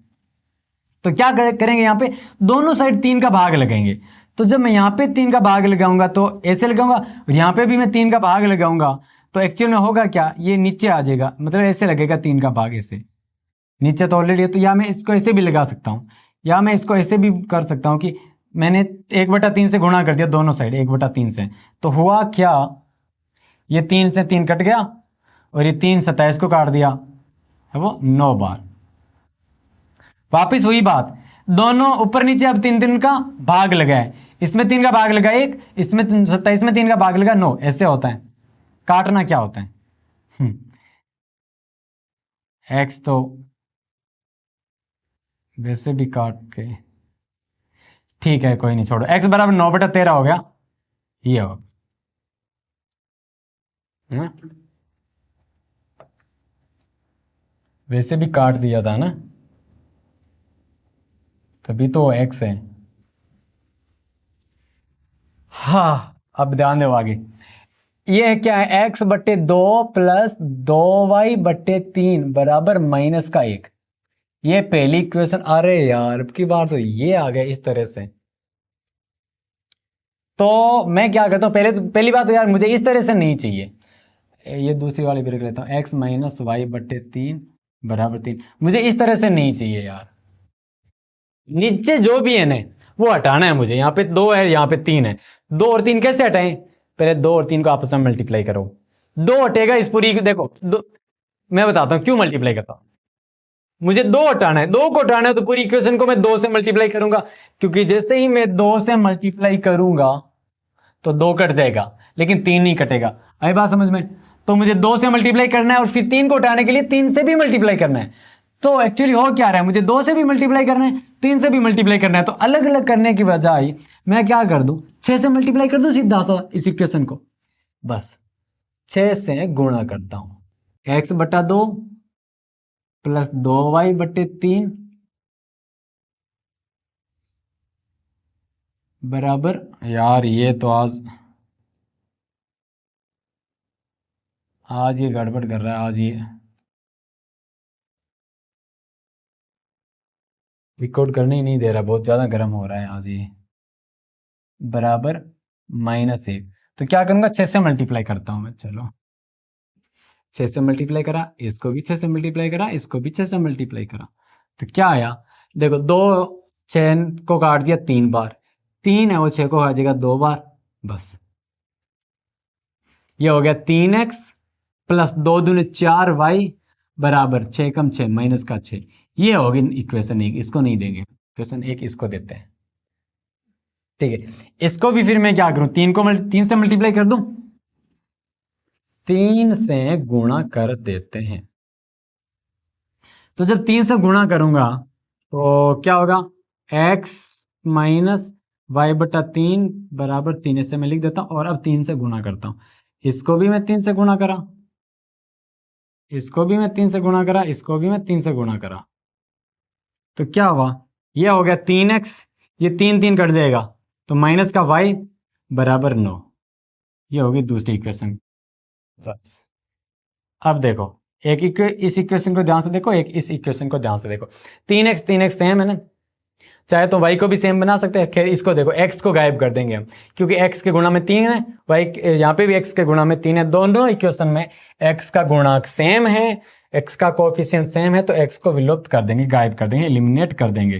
तो क्या करेंगे यहाँ पे, दोनों साइड 3 का भाग लगाएंगे, तो जब मैं यहाँ पे 3 का भाग लगाऊंगा तो ऐसे लगाऊंगा, और यहाँ पे भी मैं 3 का भाग लगाऊंगा, तो एक्चुअल में होगा क्या, ये नीचे आ जाएगा, मतलब ऐसे लगेगा 3 का भाग ऐसे, नीचे तो ऑलरेडी है, तो या मैं इसको ऐसे भी लगा सकता हूँ, या मैं इसको ऐसे भी कर सकता हूँ कि मैंने 1/3 से गुणा कर दिया दोनों साइड 1/3 से, तो हुआ क्या, ये 3 से 3 कट गया, और ये 3 27 को काट दिया है वो 9 बार। वापिस वही बात, दोनों ऊपर नीचे अब 3 का भाग लगा है, इसमें 3 का भाग लगा 1, इसमें 27 में 3 का भाग लगा 9, ऐसे होता है। काटना क्या होता है, एक्स तो वैसे भी काट के ठीक है, कोई नहीं छोड़ो, एक्स बराबर 9/13 हो गया, ये हो वैसे भी काट दिया था ना, तभी तो एक्स है। हाँ अब ध्यान दो आगे, ये क्या है, x/2 + 2y/3 बराबर -1। ये पहली इक्वेशन, अरे यार अब की बार तो ये आ गया इस तरह से, तो मैं क्या करता हूँ, पहली बात तो यार मुझे इस तरह से नहीं चाहिए, ये दूसरी वाली भी रख लेता हूँ, x - y/3 बराबर 3, मुझे इस तरह से नहीं चाहिए यार, नीचे जो भी है ना वो हटाना है मुझे, यहाँ पे 2 है यहाँ पे 3 है, 2 और 3 कैसे हटाएं, पहले 2 और 3 को आपस में मल्टीप्लाई करो, 2 हटेगा इस पूरी, देखो मैं बताता हूं क्यों मल्टीप्लाई करता हूं, मुझे 2 हटाना है, 2 को हटाना है तो पूरी इक्वेशन को मैं 2 से मल्टीप्लाई करूंगा, क्योंकि जैसे ही मैं 2 से मल्टीप्लाई करूंगा तो 2 कट जाएगा लेकिन 3 नहीं कटेगा, आई बात समझ में, तो मुझे 2 से मल्टीप्लाई करना है और फिर 3 को हटाने के लिए 3 से भी मल्टीप्लाई करना है, तो एक्चुअली हो क्या रहा है, मुझे 2 से भी मल्टीप्लाई करना है 3 से भी मल्टीप्लाई करना है, तो अलग अलग करने की बजाय मैं क्या कर दूं, 6 से मल्टीप्लाई कर दूं सीधा सा इस इक्वेशन को, बस 6 से गुणा करता हूं, x/2 प्लस 2y/3 बराबर, यार ये तो आज ये गड़बड़ कर रहा है। आज ये रिकॉर्ड करने ही नहीं दे रहा, बहुत ज़्यादा गर्म हो रहा है आज ये। बराबर -1। तो क्या करूँगा, 6 से मल्टीप्लाई करता हूँ मैं। चलो 6 से मल्टीप्लाई करा, इसको भी 6 से मल्टीप्लाई करा, इसको भी 6 से मल्टीप्लाई करा, तो क्या आया, देखो 2 6 को काट दिया 3 बार, 3 है वो 6 को काट जाएगा 2 बार, बस ये हो गया 3x प्लस 2 दूनी 4y बराबर 6 कम 6 माइनस का 6। ये होगी इक्वेशन 1। इसको नहीं देंगे, इक्वेशन 1 इसको देते हैं। ठीक है, इसको भी फिर मैं क्या करूं, 3 से मल्टीप्लाई कर दूं, 3 से गुणा कर देते हैं। तो जब 3 से गुणा करूंगा तो क्या होगा, x माइनस y/3 बराबर 3। ऐसे मैं लिख देता हूं और अब 3 से गुणा करता हूं। इसको भी मैं 3 से गुणा करा, इसको भी मैं 3 से गुणा करा, इसको भी मैं 3 से गुणा करा, तो क्या हुआ, ये हो गया 3x, ये 3 3 कट जाएगा तो माइनस का y बराबर 9। ये होगी दूसरी इक्वेशन। बस अब देखो, इस इक्वेशन को ध्यान से देखो, एक इस इक्वेशन को ध्यान से देखो। 3x सेम है ना, चाहे तो y को भी सेम बना सकते हैं। खैर इसको देखो, x को गायब कर देंगे हम, क्योंकि x के गुणा में 3 है, y यहाँ पे भी x के गुणा में 3 है। दोनों इक्वेशन में x का गुणांक सेम है, x का कोएफिशिएंट सेम है, तो x को विलुप्त कर देंगे, गायब कर देंगे, एलिमिनेट कर देंगे।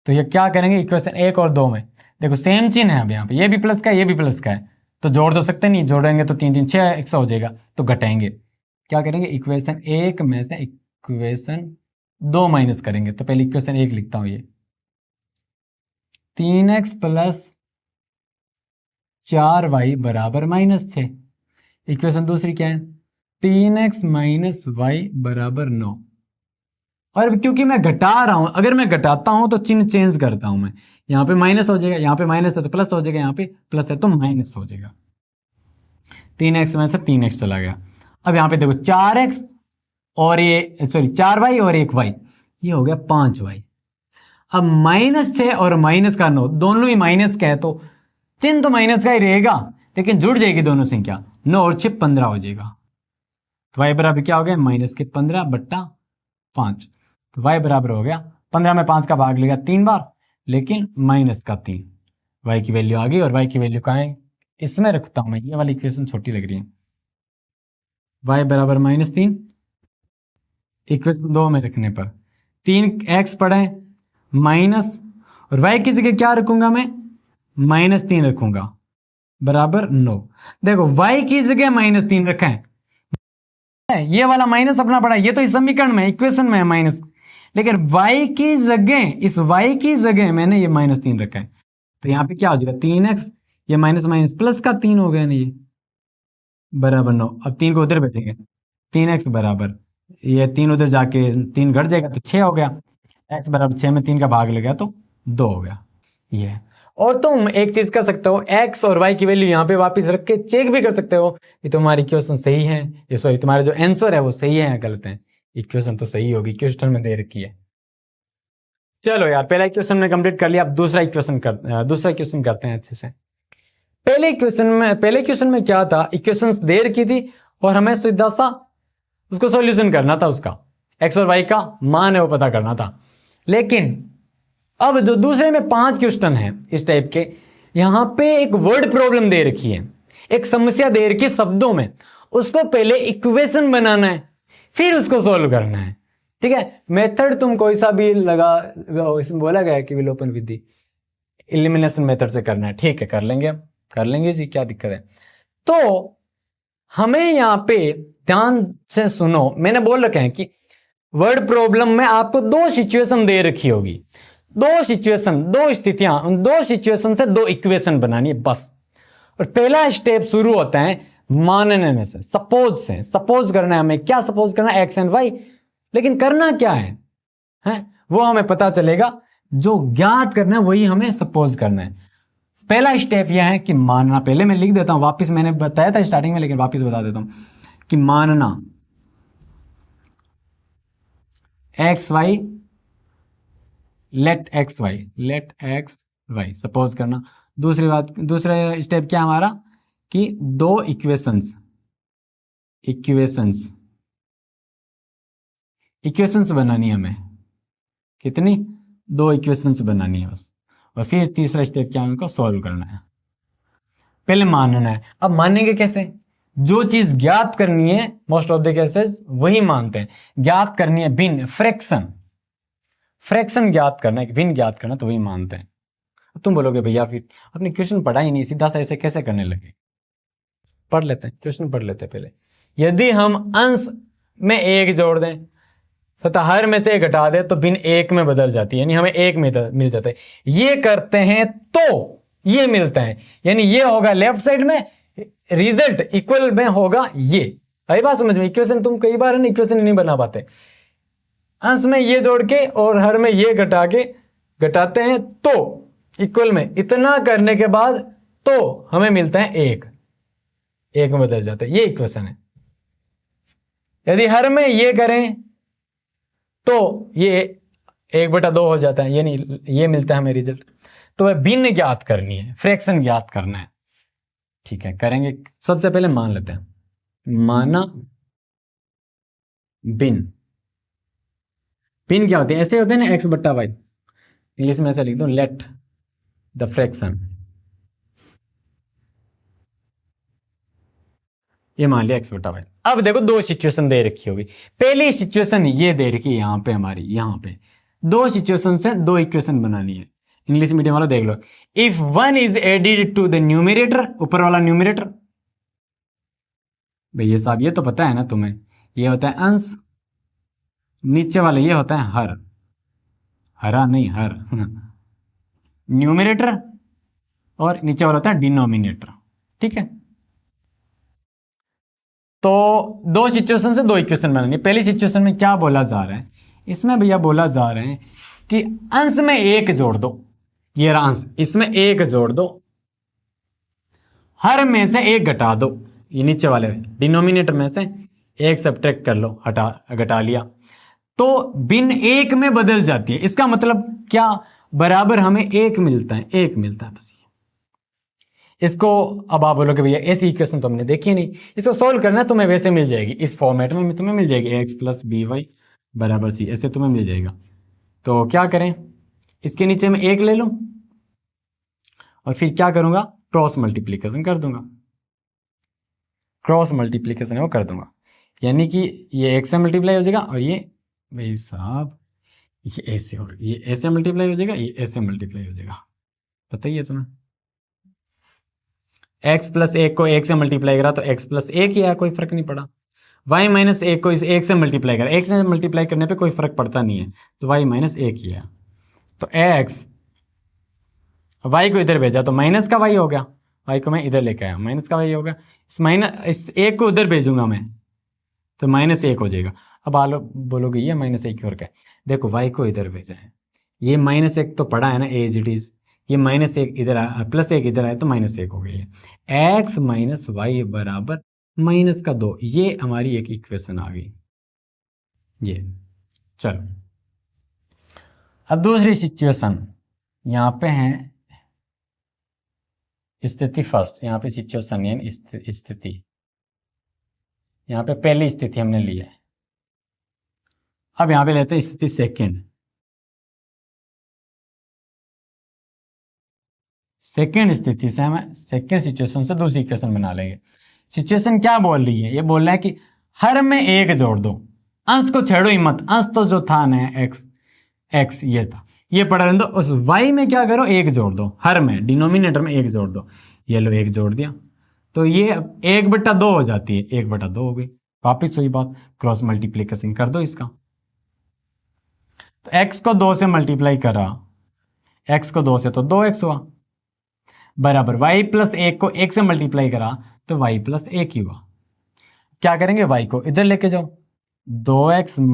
तो ये क्या करेंगे, इक्वेशन 1 और 2 में देखो सेम चिन्ह है। अब यहाँ पे ये भी प्लस का है, ये भी प्लस का है, तो जोड़ तो सकते नहीं, जोड़ेंगे तो 3 3 6 100 हो जाएगा, तो घटाएंगे। क्या करेंगे, इक्वेशन 1 में से इक्वेशन 2 माइनस करेंगे। तो पहले इक्वेशन 1 लिखता हूं, ये 3x प्लस 4y बराबर -6। इक्वेशन दूसरी क्या है, 3x माइनस y बराबर 9। और अब क्योंकि मैं घटा रहा हूं, अगर मैं घटाता हूं तो चिन्ह चेंज करता हूं मैं, यहां पे माइनस हो जाएगा, यहां पे माइनस है तो प्लस हो जाएगा, यहां पे प्लस है तो माइनस हो जाएगा। 3x में से 3x चला गया। अब यहां पे देखो 4x और ये 4y और 1y, ये हो गया 5y। अब -6 और माइनस का 9 दोनों ही माइनस का है, तो चिन्ह तो माइनस का ही रहेगा, लेकिन जुड़ जाएगी दोनों संख्या, 9 और 6 15 हो जाएगा। तो y बराबर क्या हो गया, -15/5। तो y बराबर हो गया 15 में 5 का भाग लेगा 3 बार, लेकिन -3। y की वैल्यू आ गई, और y की वैल्यू कहाँ है, इसमें रखता हूं मैं, ये वाली इक्वेशन छोटी लग रही है। y बराबर -3 इक्वेशन 2 में रखने पर 3x पढ़े माइनस, और y की जगह क्या रखूंगा मैं, -3 रखूंगा बराबर 9। देखो y की जगह -3 रखा है, ये वाला माइनस अपना पड़ा, ये तो इस समीकरण में इक्वेशन में है माइनस, लेकिन y की जगह, इस y की जगह मैंने ये -3 रखा है, तो यहां पे क्या हो जाएगा 3x, ये माइनस माइनस प्लस का 3 हो गया ना, ये बराबर 9। अब 3 को उधर भेजेंगे, 3x बराबर, ये 3 उधर जाके 3 घट जाएगा तो 6 हो गया, x बराबर 6 में 3 का भाग लगा तो 2 हो गया ये। और तुम एक चीज कर सकते हो, x और y की वैल्यू यहाँ पे वापस रख के चेक भी कर सकते हो कि तुम्हारी इक्वेशन सही है, ये सॉरी तुम्हारा जो आंसर है वो सही है या गलत है। इक्वेशन तो सही होगी, क्वेश्चन में दे रखी है। चलो यार, पहला इक्वेशन में कंप्लीट कर लिया, अब दूसरा इक्वेशन करते हैं अच्छे से। पहले इक्वेशन में क्या था, इक्वेशंस दे रखी थी और हमें सीधा सा उसको सॉल्यूशन करना था, उसका x और y का मान है वो पता करना था। लेकिन अब जो दूसरे में 5 क्वेश्चन हैं इस टाइप के, यहां पे एक वर्ड प्रॉब्लम दे रखी है, एक समस्या दे रखी है शब्दों में, उसको पहले इक्वेशन बनाना है, फिर उसको सॉल्व करना है। ठीक है, मेथड तुम कोई सा भी लगा, इसमें बोला गया है कि विलोपन विधि एलिमिनेशन मेथड से करना है। ठीक है, कर लेंगे जी, क्या दिक्कत है। तो हमें यहां पे ध्यान से सुनो, मैंने बोल रखा है कि वर्ड प्रॉब्लम में आपको 2 सिचुएशन दे रखी होगी, 2 सिचुएशन, 2 स्थितियां, उन 2 सिचुएशन से 2 इक्वेशन बनानी है बस। और पहला स्टेप शुरू होता है मानने में से, सपोज से। सपोज करना है हमें, क्या सपोज करना है, एक्स एंड वाई, लेकिन करना क्या है वो हमें पता चलेगा, जो ज्ञात करना है वही हमें सपोज करना है। पहला स्टेप यह है कि मानना, पहले मैं लिख देता हूं, वापस मैंने बताया था स्टार्टिंग में, लेकिन वापस बता देता हूं कि मानना x y, let x y suppose करना। दूसरी बात, दूसरा स्टेप क्या हमारा कि दो इक्वेशंस बनानी है हमें। कितनी? दो इक्वेशंस बनानी है बस। और फिर तीसरा स्टेप क्या है, उनको सॉल्व करना है। पहले मानना है। अब मानेंगे कैसे? जो चीज ज्ञात करनी है मोस्ट ऑफ द केसेस वही मानते हैं। ज्ञात करनी है भिन्न, फ्रैक्शन ज्ञात करना है, भिन्न ज्ञात करना, तो वही मानते हैं। अब तुम बोलोगे भैया फिर आपने क्वेश्चन पढ़ा ही नहीं, सीधा सा ऐसे कैसे करने लगे? पढ़ लेते हैं, क्वेश्चन पढ़ लेते हैं पहले। यदि हम अंश में एक जोड़ दें तथा हर में से एक घटा दे तो भिन्न एक में बदल जाती है, यानी हमें एक मिल जाता है। ये करते हैं तो ये मिलता है, यानी ये होगा लेफ्ट साइड में, रिजल्ट इक्वल में होगा ये। आई बात समझ में? इक्वेशन तुम कई बार है ना इक्वेशन नहीं बना पाते। अंश में ये जोड़ के और हर में ये घटाते हैं तो इक्वल में, इतना करने के बाद तो हमें मिलता है एक में बदल जाता है। ये इक्वेशन है। यदि हर में ये करें तो ये 1/2 हो जाता है, यानी ये मिलता है हमें रिजल्ट। तो वह भिन्न ज्ञात करनी है, फ्रैक्शन ज्ञात करना है। ठीक है, करेंगे। सबसे पहले मान लेते हैं, माना भिन्न क्या होते हैं? ऐसे होते हैं ना, x/y। इंग्लिश में ऐसे लिख दो, लेट द फ्रैक्शन, ये मान लिया x/y। अब देखो दो सिचुएशन दे रखी होगी। पहली सिचुएशन ये दे रखी है यहां पे, हमारी यहां पे दो सिचुएशन से दो इक्वेशन बनानी है। इंग्लिश मीडियम वाला देख लो, if one is added to the numerator, ऊपर वाला न्यूमरेटर, भाई साहब ये तो पता है ना तुम्हें, ये होता है अंश, नीचे वाला ये होता है हर, हरा नहीं हर न्यूमरेटर, और नीचे वाला होता है डिनोमिनेटर। ठीक है, तो दो सिचुएशन से दो इक्वेशन बनानी। पहली सिचुएशन में क्या बोला जा रहा है? इसमें भैया बोला जा रहा है कि अंश में एक जोड़ दो, ये रहा अंश, इसमें एक जोड़ दो, हर में से एक घटा दो, ये नीचे वाले डिनोमिनेटर में से एक सब्ट्रैक्ट कर लो, घटा लिया, तो भिन्न एक में बदल जाती है। इसका मतलब क्या? बराबर हमें एक मिलता है, एक मिलता है बस। इसको अब आप बोलोगे भैया ऐसी इक्वेशन तो हमने देखी नहीं, इसको सोल्व करना है, तुम्हें वैसे मिल जाएगी, इस फॉर्मेट में तुम्हें मिल जाएगी x + by = c, ऐसे तुम्हें मिल जाएगा। तो क्या करें, इसके नीचे में एक ले लूं और फिर क्या करूंगा, क्रॉस मल्टीप्लीकेशन कर दूंगा, क्रॉस मल्टीप्लीकेशन वो कर दूंगा, यानी कि ये x से मल्टीप्लाई हो जाएगा और ये भाई साहब ये ऐसे हो, ये ऐसे मल्टीप्लाई हो जाएगा, ये ऐसे मल्टीप्लाई हो जाएगा। पता ही है तुम्हें, x + 1 को 1 से मल्टीप्लाई करा तो x + 1 ही आया, कोई फर्क नहीं पड़ा। y - 1 को इस 1 से मल्टीप्लाई करा, 1 से मल्टीप्लाई करने पे कोई फर्क पड़ता नहीं है, तो y - 1 ही आया। तो x, y को इधर भेजा तो माइनस का y हो गया, y को मैं इधर लेके आया, माइनस का y हो गया। इस 1 को उधर भेजूंगा मैं तो -1 हो जाएगा। अब आप बोलोगे ये -1 क्यों रखा है? देखो y को इधर भेजा है, ये -1 तो पड़ा है ना एज इट इज, ये -1 इधर आया, +1 इधर आया तो -1 हो गई है। x - y = -2, ये हमारी एक इक्वेशन आ गई ये। चलो अब दूसरी सिचुएशन, यहां पे है स्थिति फर्स्ट, यहां पे सिचुएशन है स्थिति, यहां पे पहली स्थिति हमने ली है। अब यहां पे लेते हैं स्थिति सेकंड स्थिति से हम सेकंड सिचुएशन से दूसरी इक्वेशन बना लेंगे। सिचुएशन क्या बोल रही है? ये बोल रहा है कि हर में एक जोड़ दो, अंश को छेड़ो ही मत, अंश तो जो था ना x ये था, ये पड़ा रहने दो, उस y में क्या करो, एक जोड़ दो, हर में डिनोमिनेटर में एक जोड़ दो, ये लो एक जोड़ दिया तो ये 1/2 हो जाती है, 1/2 हो गई। वापिस वही बात, क्रॉस मल्टीप्लीकेशन कर दो इसका, तो x को 2 से मल्टीप्लाई करा, x को 2 से तो 2x हुआ, बराबर y + 1 को 1 से मल्टीप्लाई करा तो y + 1 ही हुआ। क्या करेंगे, y को इधर लेके जाओ, 2x - y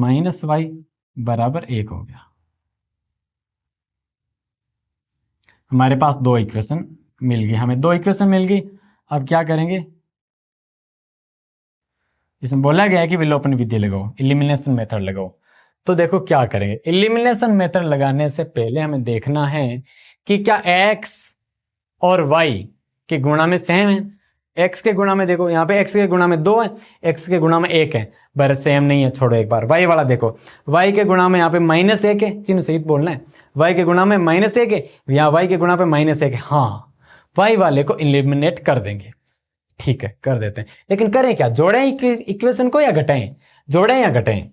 = 1 हो गया। हमारे पास दो इक्वेशन मिल गई, हमें दो इक्वेशन मिल गई। अब क्या करेंगे, इसमें बोला गया है कि विलोपन विधि लगाओ, एलिमिनेशन मेथड लगाओ, तो देखो क्या करेंगे, एलिमिनेशन मेथड लगाने से पहले हमें देखना है कि क्या x और y के गुणा में सेम है। x के गुणा में देखो, यहाँ पे x के गुणा में 2 है, x के गुणा में 1 है, पर सेम नहीं है, छोड़ो एक बार। y वाला देखो, y के गुणा में यहाँ पे -1 है, चिन्ह सहित बोलना है, y के गुणा में -1 है, यहाँ y के गुणा पे -1 है। हाँ, y वाले को एलिमिनेट कर देंगे, ठीक है कर देते हैं। लेकिन करें क्या, जोड़ें इक्वेशन को या घटाएं? जोड़ें या घटाएं?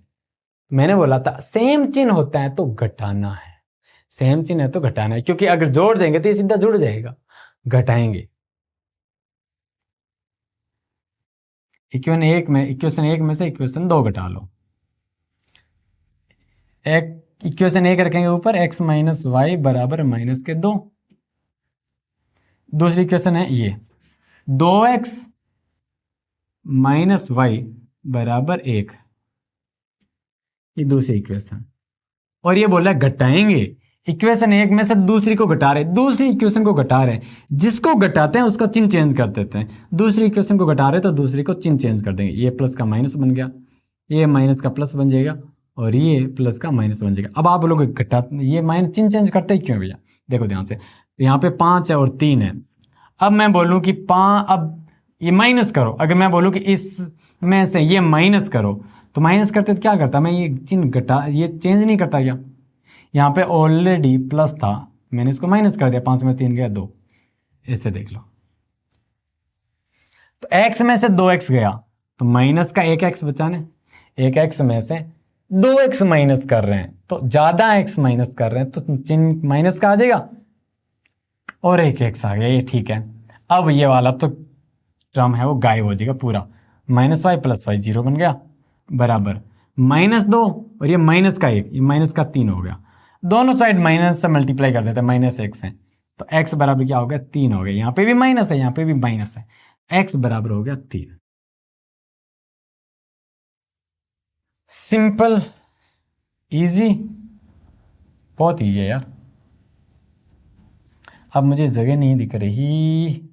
मैंने बोला था सेम चिन्ह होता है तो घटाना है, सेम चिन्ह है तो घटाना है, क्योंकि अगर जोड़ देंगे तो ये सीधा जुड़ जाएगा। घटाएंगे, इक्वेशन एक में से इक्वेशन 2 घटा लो। इक्वेशन 1 रखेंगे ऊपर, x माइनस वाई बराबर -2। दूसरी इक्वेशन है ये 2x माइनस वाई बराबर 1, ये दूसरी इक्वेशन। और ये बोला घटाएंगे, इक्वेशन 1 में से दूसरी को घटा रहे, दूसरी इक्वेशन को घटा रहे, जिसको घटाते हैं उसका चिन्ह चेंज कर देते हैं। दूसरी इक्वेशन को घटा रहे तो दूसरी को चिन्ह चेंज कर देंगे, ये प्लस का माइनस बन गया, ये माइनस का प्लस बन जाएगा, और ये प्लस का माइनस बन जाएगा। अब आप लोग घटा, ये माइनस चिन्ह चेंज करते ही क्यों भैया? देखो ध्यान से, यहाँ पे 5 है और 3 है। अब मैं बोलूँ कि अब ये माइनस करो, अगर मैं बोलूँ कि इस में से ये माइनस करो, तो माइनस करते तो क्या करता मैं, ये चिन्ह घटा, ये चेंज नहीं करता क्या? यहाँ पे ऑलरेडी प्लस था, मैंने इसको माइनस कर दिया, 5 में 3 गया 2, ऐसे देख लो। तो x में से 2x गया तो माइनस का 1x बचा ने, 1x में से 2x माइनस कर रहे हैं तो ज्यादा x माइनस कर रहे हैं तो चिन्ह माइनस का आ जाएगा, और 1x आ गया, ये ठीक है। अब ये वाला तो टर्म है वो गायब हो जाएगा पूरा, -y + y 0 बन गया, बराबर -2 और ये माइनस का 1, ये माइनस का 3 हो गया। दोनों साइड माइनस से मल्टीप्लाई कर देते हैं, -x है तो x बराबर क्या हो गया, 3 हो गया। यहाँ पे भी माइनस है, यहाँ पे भी माइनस है, x बराबर हो गया 3। सिंपल, इजी, बहुत इजी है यार। अब मुझे जगह नहीं दिख रही,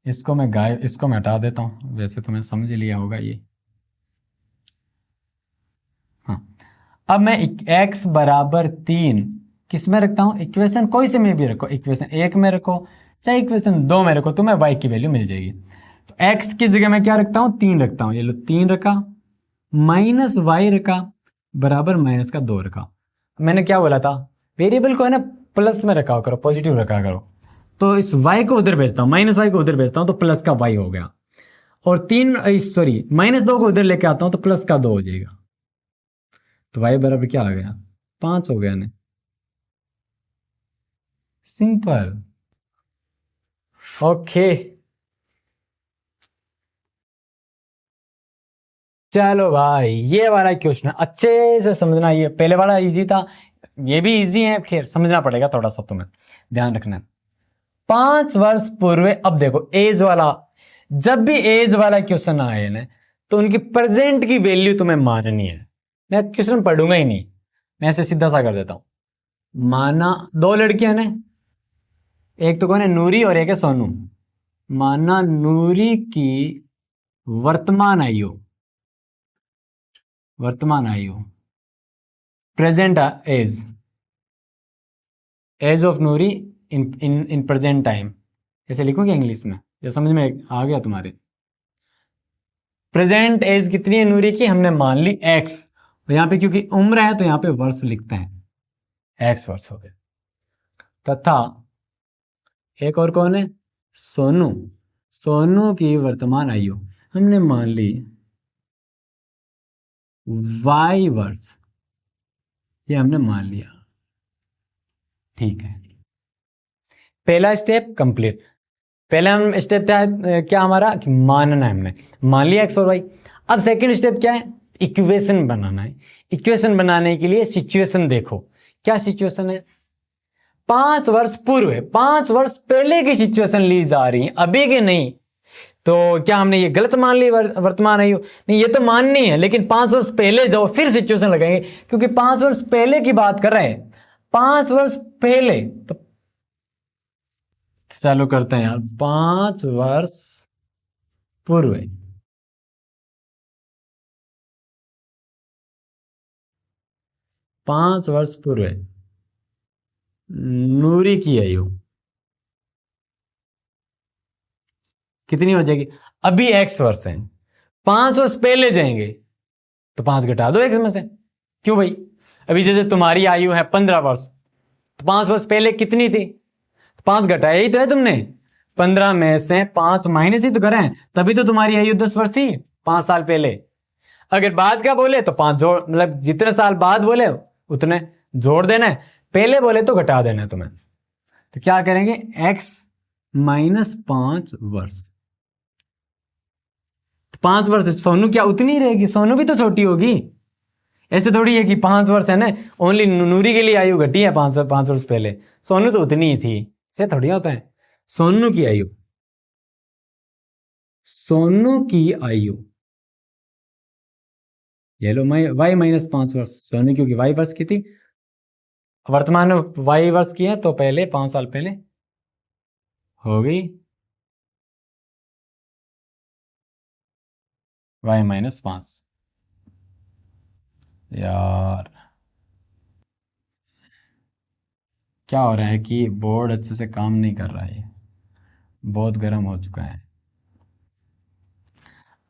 इसको मैं हटा देता हूँ, वैसे तो मैंने समझ लिया होगा ये। हाँ, अब मैं x बराबर 3 किस में रखता हूँ, इक्वेशन कोई से में भी रखो, इक्वेशन 1 में रखो चाहे इक्वेशन 2 में रखो, तुम्हें y की वैल्यू मिल जाएगी। तो x की जगह मैं क्या रखता हूँ, 3 रखता हूँ, ये लो 3 रखा, -y रखा, बराबर -2 रखा। मैंने क्या बोला था, वेरिएबल को है ना प्लस में रखा करो, पॉजिटिव रखा करो, तो इस y को उधर भेजता हूँ, -y को उधर भेजता हूँ तो प्लस का y हो गया, और -2 को उधर लेके आता हूँ तो प्लस का 2 हो जाएगा, तो y बराबर क्या आ गया, 5 हो गया ना। Simple, okay. चलो भाई, ये वाला क्वेश्चन अच्छे से समझना, ये पहले वाला इजी था, ये भी इजी है, खैर समझना पड़ेगा थोड़ा सा, तुम्हें ध्यान रखना। 5 वर्ष पूर्व, अब देखो एज वाला, जब भी एज वाला क्वेश्चन आए ना तो उनकी प्रेजेंट की वैल्यू तुम्हें माननी है। मैं क्वेश्चन पढ़ूंगा ही नहीं, मैं ऐसे सीधा सा कर देता हूं। माना 2 लड़कियां ने, एक तो कौन है, नूरी और एक है सोनू। माना नूरी की वर्तमान आयु present age of Noori in present time, कैसे लिखूंगे इंग्लिश में, ये समझ में आ गया तुम्हारे। प्रेजेंट एज कितनी है नूरी की, हमने मान ली x, और यहां पे क्योंकि उम्र है तो यहां पे वर्ष लिखते हैं, x वर्ष हो गए। तथा एक और कौन है, सोनू की वर्तमान आयु हमने मान ली y वर्ष, ये हमने मान लिया, ठीक है। पहला स्टेप कंप्लीट। पहला हम स्टेप क्या हमारा, कि मानना है, हमने मान लिया x और y। अब सेकंड स्टेप क्या है, इक्वेशन बनाना है। इक्वेशन बनाने के लिए सिचुएशन देखो, क्या सिचुएशन है, 5 वर्ष पूर्व है, 5 वर्ष पहले की सिचुएशन ली जा रही है, अभी के नहीं। तो क्या हमने ये गलत मान ली वर्तमान आयु, नहीं, ये तो माननी है, लेकिन 5 वर्ष पहले जाओ फिर सिचुएशन लगाएंगे, क्योंकि 5 वर्ष पहले की बात कर रहे हैं, 5 वर्ष पहले। तो चालू करते हैं यार, 5 वर्ष पूर्व, 5 वर्ष पूर्व नूरी की आयु कितनी हो जाएगी? अभी x वर्ष है, 5 वर्ष पहले जाएंगे तो 5 घटा दो x में से। क्यों भाई? अभी जैसे तुम्हारी आयु है 15 वर्ष, तो 5 वर्ष पहले कितनी थी? 5 घटाया ही तो है तुमने, 15 में से 5 माइनस ही तो करें, तभी तो तुम्हारी आयु 10 वर्ष थी 5 साल पहले। अगर बाद का बोले तो 5 जोड़, मतलब जितने साल बाद बोले उतने जोड़ देना है, पहले बोले तो घटा देना है तुम्हें। तो क्या करेंगे? x माइनस 5 वर्ष। 5 वर्ष सोनू क्या उतनी रहेगी? सोनू भी तो छोटी होगी। ऐसे थोड़ी है कि 5 वर्ष है ना, ओनली नूरी के लिए आयु घटी है 5 वर्ष पहले, सोनू तो उतनी ही थी। ऐसे थोड़ी होता है। सोनू की आयु, सोनू की आयु ये लो y माइनस 5 वर्ष, सोनू क्योंकि y वर्ष की थी, वर्तमान में y वर्ष की है, तो पहले 5 साल पहले हो गई y माइनस 5। यार क्या हो रहा है कि बोर्ड अच्छे से काम नहीं कर रहा है, बहुत गर्म हो चुका है।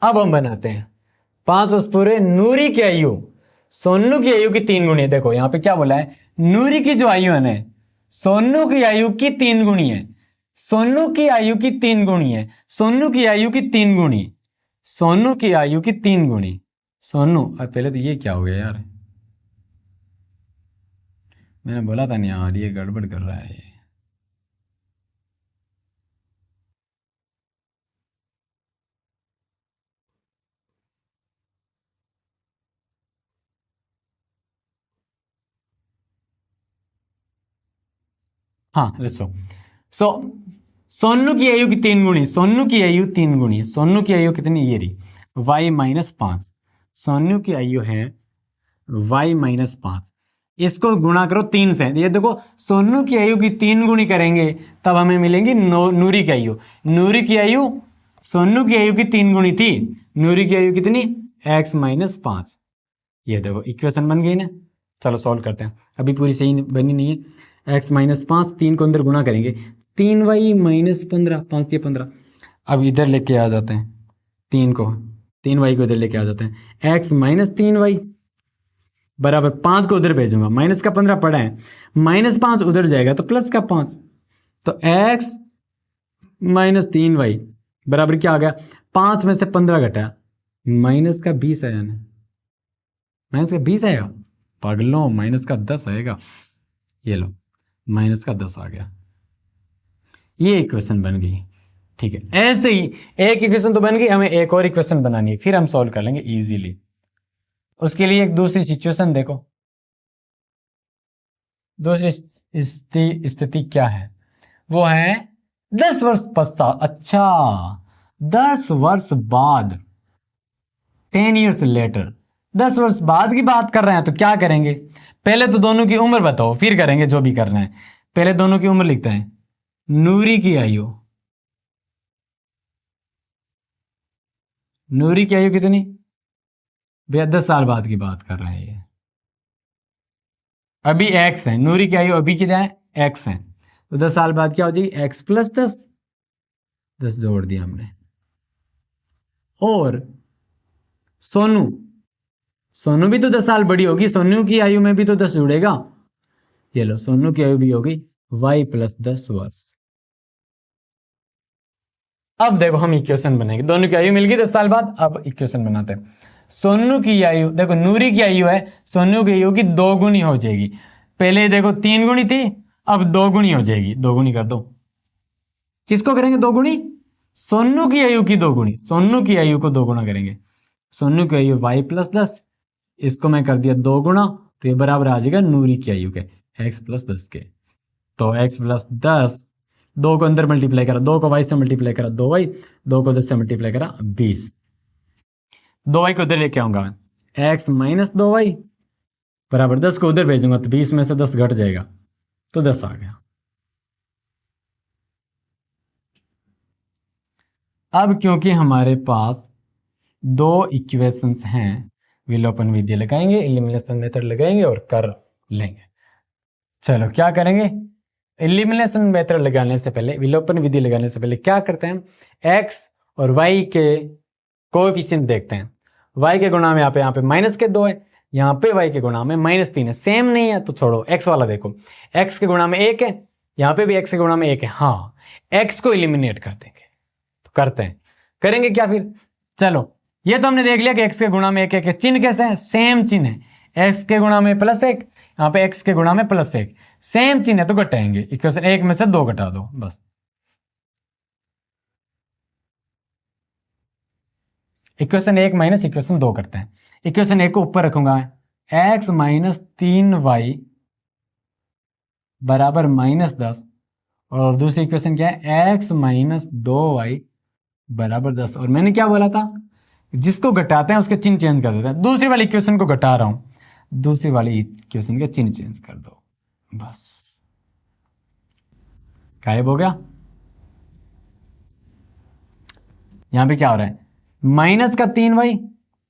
अब हम बनाते हैं 5 वर्ष पूरे नूरी की आयु सोनू की आयु की 3 गुणी। देखो यहां पे क्या बोला है, नूरी की जो आयु है ना, सोनू की आयु की 3 गुणी है, सोनू की आयु की 3 गुणी है, सोनू की आयु की 3 गुणी, सोनू की आयु की 3 गुणी। सोनू, अब पहले तो ये क्या हो गया यार, मैंने बोला था नहीं यार ये गड़बड़ कर रहा है। हाँ लेट्स सो सोनू की आयु की 3 गुणी, सोनू की आयु 3 गुणी, सोनू की आयु कितनी? ये रही y माइनस 5। सोनू की आयु है y माइनस 5, इसको गुणा करो 3 से। ये देखो सोनू की आयु की 3 गुणी करेंगे तब हमें मिलेंगी नूरी की आयु। नूरी की आयु सोनू की आयु की 3 गुणी थी, नूरी की आयु कितनी? x minus 5। ये देखो इक्वेशन बन गई ना। चलो सॉल्व करते हैं, अभी पूरी सही बनी नहीं है। x माइनस 5, 3 को अंदर गुणा करेंगे, 3y माइनस 15, 5 या 15। अब इधर लेके आ जाते हैं 3y को इधर लेके आ जाते हैं। x माइनस 3y बराबर 5 को उधर भेजूंगा, माइनस का 15 पड़ा है, माइनस 5 उधर जाएगा तो प्लस का 5, तो x माइनस 3y बराबर क्या आ गया? 5 में से 15 घटा, माइनस का 20 आया ना, माइनस का 20 आएगा पागलों, माइनस का 10 आएगा। ये लो माइनस का 10 आ गया, ये इक्वेशन बन गई। ठीक है, ऐसे ही एक इक्वेशन तो बन गई, हमें एक और इक्वेशन बनानी है, फिर हम सॉल्व कर लेंगे इजीली। उसके लिए एक दूसरी सिचुएशन देखो, दूसरी स्थिति क्या है? वो है 10 वर्ष पश्चात। अच्छा 10 वर्ष बाद, 10 ईयर्स लेटर, 10 वर्ष बाद की बात कर रहे हैं तो क्या करेंगे? पहले तो दोनों की उम्र बताओ, फिर करेंगे जो भी करना है। पहले दोनों की उम्र लिखते हैं। नूरी की आयु, नूरी की आयु कितनी? भैया 10 साल बाद की बात कर रहे हैं, अभी x है, नूरी की आयु अभी कितना है? x है, तो 10 साल बाद क्या हो जाएगी? x प्लस 10 जोड़ दिया हमने। और सोनू, सोनू भी तो 10 साल बड़ी होगी, सोनू की आयु में भी तो 10 जुड़ेगा। ये लो सोनू की आयु भी होगी y प्लस 10 वर्ष। अब देखो हम इक्वेशन बनाएंगे, दोनों की आयु मिल गई 10 साल बाद। अब इक्वेशन बनाते हैं। सोनू की आयु, देखो नूरी की आयु है, सोनू की आयु की 2 गुनी हो जाएगी। पहले देखो 3 गुनी थी, अब 2 गुनी हो जाएगी, 2 गुनी कर दो। किसको करेंगे 2 गुनी? सोनू की आयु की 2 गुनी, सोनू की आयु को 2 गुना करेंगे। सोनू की आयु y प्लस 10, इसको मैं कर दिया 2 गुना, तो ये बराबर आ जाएगा नूरी की आयु के x प्लस 10 के। तो x प्लस 10, 2 को अंदर मल्टीप्लाई करा, 2 को y से मल्टीप्लाई करा 2y, 2 को 10 से मल्टीप्लाई करा 20, 2y को उधर लेके आऊंगा, x माइनस 2y बराबर 10 को उधर भेजूंगा तो 20 में से 10 घट जाएगा, तो 10 आ गया। अब क्योंकि हमारे पास 2 इक्वेशंस हैं विलोपन विधि लगाएंगे, एलिमिनेशन मेथड लगाएंगे और कर लेंगे। चलो क्या करेंगे, एलिमिनेशन मेथड लगाने से पहले, विलोपन विधि लगाने से पहले क्या करते हैं, x और y के कोएफिशिएंट देखते हैं। y के गुणा में यहाँ पे माइनस के 2 है, यहाँ पे y के गुणा में -3 है, सेम नहीं है तो छोड़ो, x वाला देखो, x के गुणा में 1 है, यहाँ पे भी x के गुणा में 1 है। हाँ, x को एलिमिनेट कर देंगे, तो करते हैं, करेंगे क्या फिर, चलो ये तो हमने देख लिया कि x के गुणा में 1 है, चिन्ह कैसे है, सेम चिन्ह है, x के गुणा में +1, यहाँ पे x के गुणा में +1, सेम चिन्ह है तो घटाएंगे, इक्वेशन 1 में से 2 घटा दो बस। इक्वेशन 1 माइनस इक्वेशन 2 करते हैं। इक्वेशन 1 को ऊपर रखूंगा, x - 3y बराबर -10, और दूसरी इक्वेशन क्या है, x - 2y बराबर 10। और मैंने क्या बोला था, जिसको घटाते हैं उसके चिन्ह चेंज कर देते हैं। दूसरी वाली इक्वेशन को घटा रहा हूं, दूसरी वाली इक्वेशन का चिन्ह चेंज कर दो बस, गायब हो गया। यहां पे क्या हो रहा है, माइनस का 3y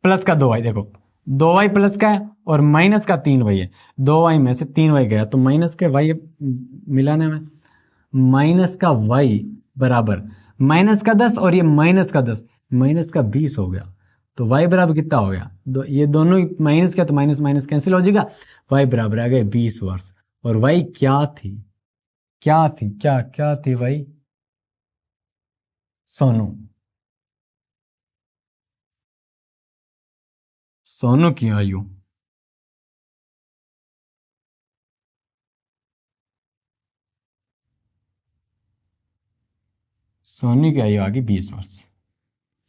प्लस का 2y, देखो 2y प्लस का है और माइनस का 3y है, 2y में से 3y गया तो माइनस के y मिलाने में, माइनस का y बराबर माइनस का 10 और ये माइनस का 10, माइनस का 20 हो गया, तो y बराबर कितना हो गया, ये दोनों माइनस का तो माइनस माइनस कैंसिल हो जाएगा, y बराबर आ गए 20 वर्ष। और y क्या थी, क्या थी y, सोनू की आयु, सोनू की आयु आ गई 20 वर्ष।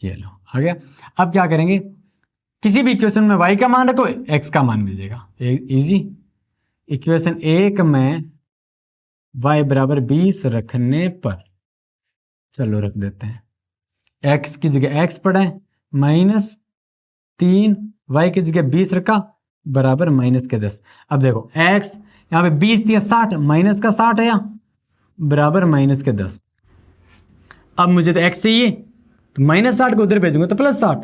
ये लो आ गया। अब क्या करेंगे, किसी भी इक्वेशन में y का मान रखो, x का मान मिल जाएगा, इजी। इक्वेशन 1 में y बराबर 20 रखने पर, चलो रख देते हैं, x की जगह x पड़ा है -3, y की जगह 20 रखा बराबर -10। अब देखो x यहाँ पे 20 दिया 60, माइनस का 60 है बराबर -10। अब मुझे तो x चाहिए, तो -60 को उधर भेजूंगा तो +60,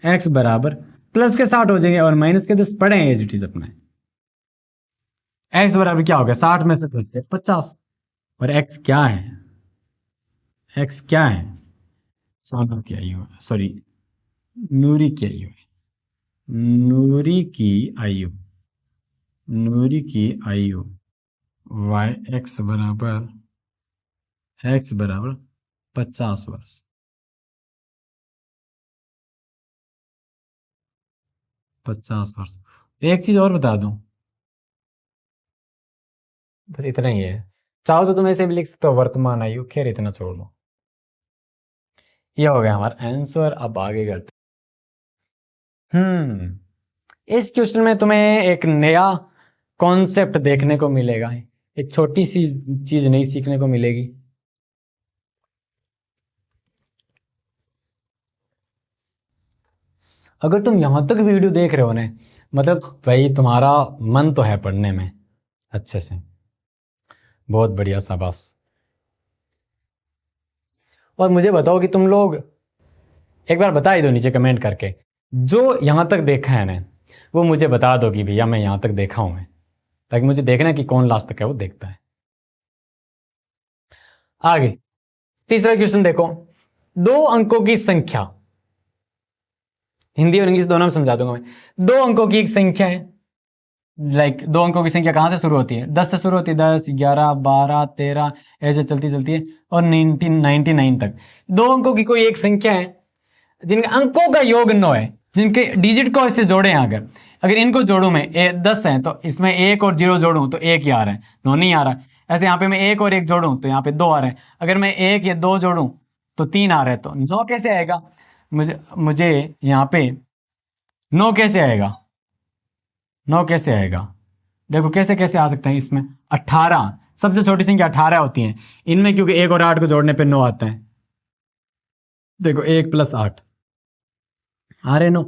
x बराबर प्लस के 60 हो जाएंगे और -10 पड़े हैं एज इट इज अपने। x बराबर क्या हो गया, 60 में से 10 50, और x क्या है, x क्या है, सोनू की आयु, सॉरी नूरी की आयु, नूरी की आयु, नूरी की आयु y x बराबर 50 वर्ष। 50 वर्ष। एक चीज और बता दूं, बस इतना ही है, चाहो तो तुम ऐसे भी लिख सकते हो वर्तमान आयु, खैर इतना छोड़ लो। ये हो गया हमारा आंसर। अब आगे करते, इस क्वेश्चन में तुम्हें एक नया कॉन्सेप्ट देखने को मिलेगा, एक छोटी सी चीज नई सीखने को मिलेगी। अगर तुम यहां तक वीडियो देख रहे हो ना, मतलब भाई तुम्हारा मन तो है पढ़ने में अच्छे से, बहुत बढ़िया, शाबाश। और मुझे बताओ कि तुम लोग एक बार बता ही दो नीचे कमेंट करके, जो यहां तक देखा है ना वो मुझे बता दो कि भैया मैं यहां तक देखा हूं मैं, ताकि मुझे देखना कि कौन लास्ट तक है वो देखता है। आगे तीसरा क्वेश्चन देखो, 2 अंकों की संख्या, हिंदी और इंग्लिश दोनों में समझा दूंगा मैं। 2 अंकों की एक संख्या है, लाइक 2 अंकों की संख्या कहां से शुरू होती है, 10 से शुरू होती है, 10 11 12 13 ऐसे चलती चलती है और 99 तक। 2 अंकों की कोई एक संख्या है जिनके अंकों का योग 9 है, जिनके डिजिट को इससे जोड़े हैं, अगर इनको जोड़ूं मैं, 10 है तो इसमें 1 और 0 जोड़ूं तो 1 ही आ रहा है, 9 नहीं आ रहा है। ऐसे यहाँ पे मैं 1 और 1 जोड़ूं तो यहाँ पे 2 आ रहा है, अगर मैं 1 या 2 जोड़ूं तो 3 आ रहा है, तो 9 कैसे आएगा, मुझे यहाँ पे 9 कैसे आएगा, 9 कैसे आएगा, देखो कैसे कैसे आ सकते हैं इसमें। 18 सबसे छोटी संख्या 18 होती है इनमें, क्योंकि 1 और 8 को जोड़ने पे 9 आता है। देखो 1 + 8 आ रहे 9।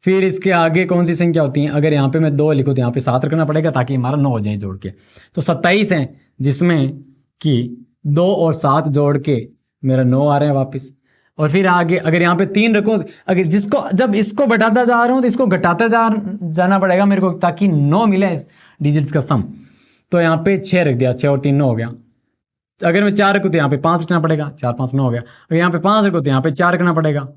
फिर इसके आगे कौन सी संख्या होती है, अगर यहाँ पे मैं 2 लिखूँ तो यहाँ पे 7 रखना पड़ेगा ताकि हमारा 9 हो जाए जोड़ के, तो 27 है, जिसमें कि 2 और 7 जोड़ के मेरा 9 आ रहे हैं वापस। और फिर आगे अगर यहाँ पे 3 रखूं, अगर जिसको जब इसको बढ़ाता जा रहा हूं तो इसको घटाता जाना पड़ेगा मेरे को, ताकि 9 मिले इस डिजिट्स का सम। तो यहाँ पे 6 रख दिया, 6 और 3 9 हो गया। अगर मैं 4 रखूँ तो यहाँ पे 5 रखना पड़ेगा, 4 5 9 हो गया। अगर यहाँ पे 5 रखूँ तो यहाँ पे 4 रखना पड़ेगा।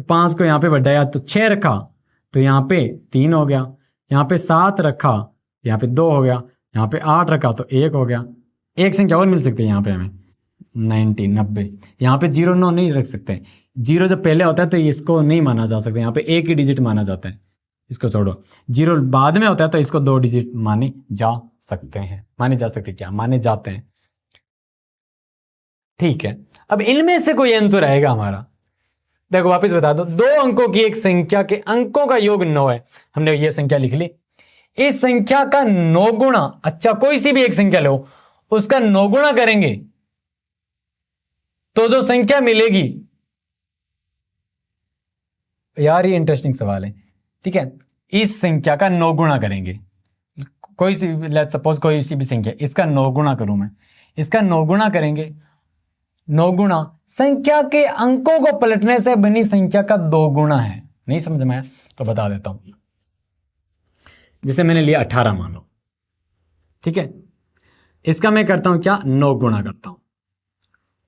5 को यहाँ पे बढ़ाया तो 6 रखा तो यहाँ पे 3 हो गया। यहाँ पे 7 रखा, यहाँ पे 2 हो गया। यहाँ पे 8 रखा तो 1 हो गया। एक संख्या और मिल सकती है यहाँ पे हमें, 90। यहाँ पे 0 9 नहीं रख सकते। 0 जब पहले होता है तो इसको नहीं माना जा सकता, यहाँ पे एक ही डिजिट माना जाता है, इसको छोड़ो। 0 बाद में होता है तो इसको 2 डिजिट माने जा सकते हैं। माने जा सकते क्या, माने जाते हैं। ठीक है, अब इनमें से कोई आंसर आएगा हमारा। देखो वापस बता दो, 2 अंकों की एक संख्या के अंकों का योग 9 है। हमने ये संख्या लिख ली। इस संख्या का 9 गुणा, अच्छा कोई सी भी एक संख्या लो, उसका 9 गुणा करेंगे तो जो संख्या मिलेगी, यार ये इंटरेस्टिंग सवाल है। ठीक है, इस संख्या का 9 गुणा करेंगे, कोई सी, लेट्स सपोज कोई सी भी संख्या, इसका 9 गुणा करूं मैं, इसका 9 गुणा करेंगे। 9 गुणा संख्या के अंकों को पलटने से बनी संख्या का 2 गुणा है। नहीं समझ में आया तो बता देता हूं। जैसे मैंने लिया 18 मान लो, ठीक है, इसका मैं करता हूं क्या, 9 गुणा करता हूं।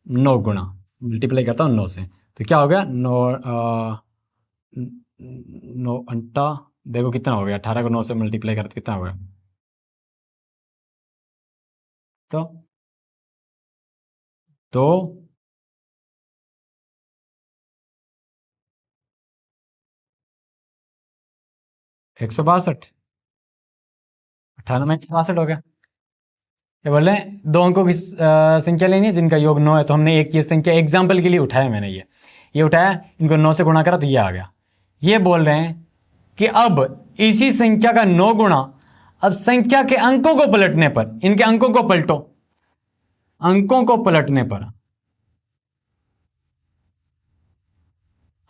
9 गुणा मल्टीप्लाई करता हूं 9 से, तो क्या हो गया, 9 अंटा, देखो कितना हो गया, 18 को 9 से मल्टीप्लाई करते कितना हो गया, तो 162। 18 में 162 हो गया। क्या बोल रहे हैं, 2 अंकों की संख्या लेनी है जिनका योग 9 है। तो हमने एक ये संख्या एग्जाम्पल के लिए उठाया, मैंने ये उठाया, इनको 9 से गुणा करा तो ये आ गया। ये बोल रहे हैं कि अब इसी संख्या का 9 गुणा, अब संख्या के अंकों को पलटने पर, इनके अंकों को पलटो, अंकों को पलटने पर,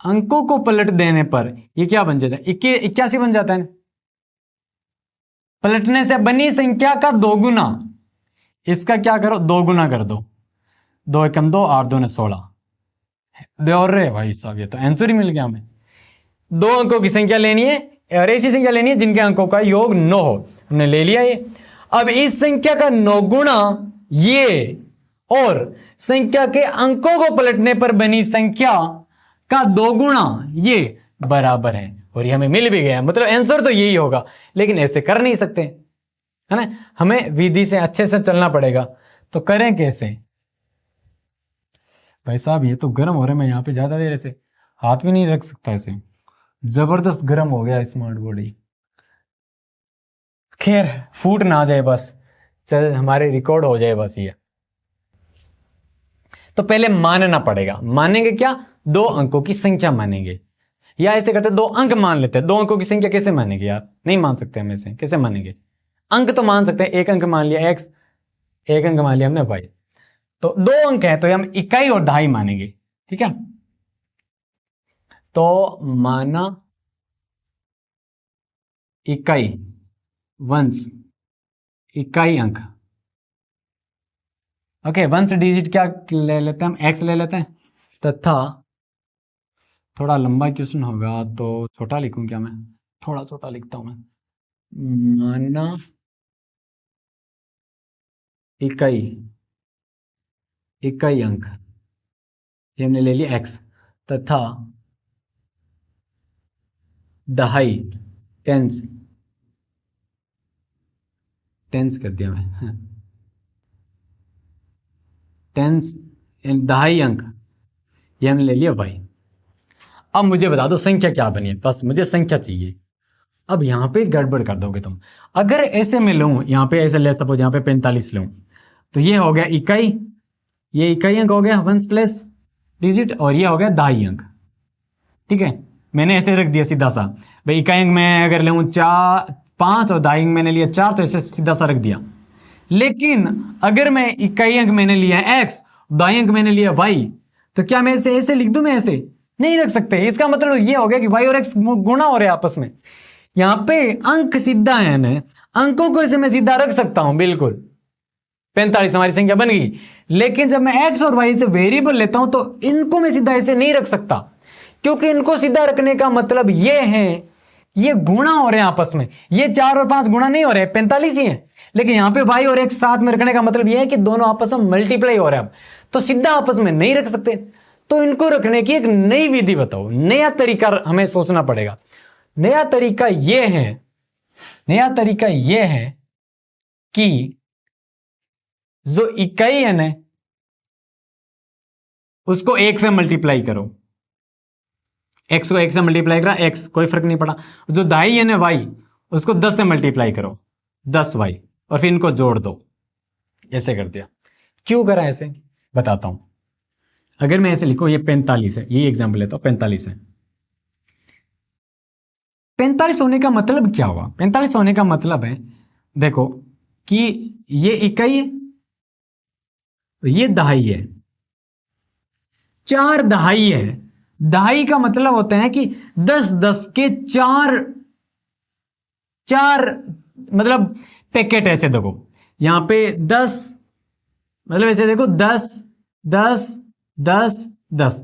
अंकों को पलट देने पर ये क्या बन जाता है, 81 बन जाता है। पलटने से बनी संख्या का 2 गुना, इसका क्या करो, 2 गुना कर दो। 2 एकम 2, 8 2 16 और रे भाई साहब, ये तो आंसर ही मिल गया हमें। 2 अंकों की संख्या लेनी है और ऐसी संख्या लेनी है जिनके अंकों का योग 9 हो। हमने ले लिया ये। अब इस संख्या का 9 गुना ये, और संख्या के अंकों को पलटने पर बनी संख्या का 2 गुणा ये बराबर है। और ये हमें मिल भी गया, मतलब आंसर तो यही होगा। लेकिन ऐसे कर नहीं सकते, है ना, हमें विधि से अच्छे से चलना पड़ेगा। तो करें कैसे भाई साहब, ये तो गर्म हो रहा है, मैं यहाँ पे ज्यादा देर ऐसे हाथ भी नहीं रख सकता, ऐसे जबरदस्त गर्म हो गया स्मार्ट बॉडी। खैर फूट ना जाए बस, चल हमारे रिकॉर्ड हो जाए बस ये। तो पहले मानना पड़ेगा। मानेंगे क्या, 2 अंकों की संख्या मानेंगे, या ऐसे करते 2 अंक मान लेते हैं। 2 अंकों की संख्या कैसे मानेंगे यार, नहीं मान सकते हम ऐसे, कैसे मानेंगे। अंक तो मान सकते हैं, 1 अंक मान लिया x, 1 अंक मान लिया हमने y, तो 2 अंक है तो हम इकाई और दहाई मानेंगे। ठीक है, तो माना इकाई, वंश, इकाई अंक। ओके, वंश डिजिट क्या ले लेते हैं हम, x ले लेते हैं, तथा थोड़ा लंबा क्वेश्चन होगा तो छोटा लिखूं क्या, मैं थोड़ा छोटा लिखता हूं मैं। माना इकाई, इकाई अंक, ये हमने ले लिया x, तथा दहाई, टेंस, टेंस कर दिया मैं, टेंस दहाई अंक, ये हमने ले लिया भाई। अब मुझे बता दो संख्या क्या बनी है, बस मुझे संख्या चाहिए। अब यहाँ पे गड़बड़ कर दोगे तुम। अगर ऐसे में लूँ, यहाँ पे ऐसे ले सपोज यहाँ पे 45 लूँ, तो ये हो गया इकाई, ये इकाई अंक हो गया वंश प्लस डिजिट, और ये हो गया दहाई अंक। ठीक है, मैंने ऐसे रख दिया सीधा सा भाई। इकाई अंक में अगर लूँ 5 और दहाई अंक मैंने लिया 4, तो ऐसे सीधा सा रख दिया। लेकिन अगर मैं इकाई अंक मैंने लिया x, दहाई अंक मैंने लिया y, तो क्या मैं ऐसे ऐसे लिख दूं, मैं ऐसे नहीं रख सकते। इसका मतलब ये हो गया कि y और x गुणा हो रहे हैं आपस में। यहां पे अंक सीधा है ना, अंकों को ऐसे मैं सीधा रख सकता हूं बिल्कुल, 45 हमारी संख्या बन गई। लेकिन जब मैं x और y से वेरिएबल लेता हूं तो इनको मैं सीधा ऐसे नहीं रख सकता, क्योंकि इनको सीधा रखने का मतलब ये है, ये गुणा हो रहे हैं आपस में, ये 4 और 5 गुणा नहीं हो रहे, 45 ही है। लेकिन यहां पे y और x साथ में रखने का मतलब ये है कि दोनों आपस में मल्टीप्लाई हो रहे हैं, अब तो सीधा आपस में नहीं रख सकते। तो इनको रखने की एक नई विधि बताओ, नया तरीका हमें सोचना पड़ेगा। नया तरीका यह है कि जो इकाई है ना उसको 1 से मल्टीप्लाई करो, x को 1 से मल्टीप्लाई करा, x कोई फर्क नहीं पड़ा। जो दाई है ना y, उसको 10 से मल्टीप्लाई करो, 10y, और फिर इनको जोड़ दो। ऐसे कर दिया। क्यों करा ऐसे बताता हूं। अगर मैं ऐसे लिखूं, ये 45 है, ये एग्जाम्पल लेता हूं, 45 है। 45 होने का मतलब क्या हुआ? 45 होने का मतलब है, देखो कि ये इकाई है, ये दहाई है, 4 दहाई है। दहाई का मतलब होता है कि 10 10 के 4 मतलब पैकेट। ऐसे देखो यहां पे 10 मतलब ऐसे देखो 10 10 10 10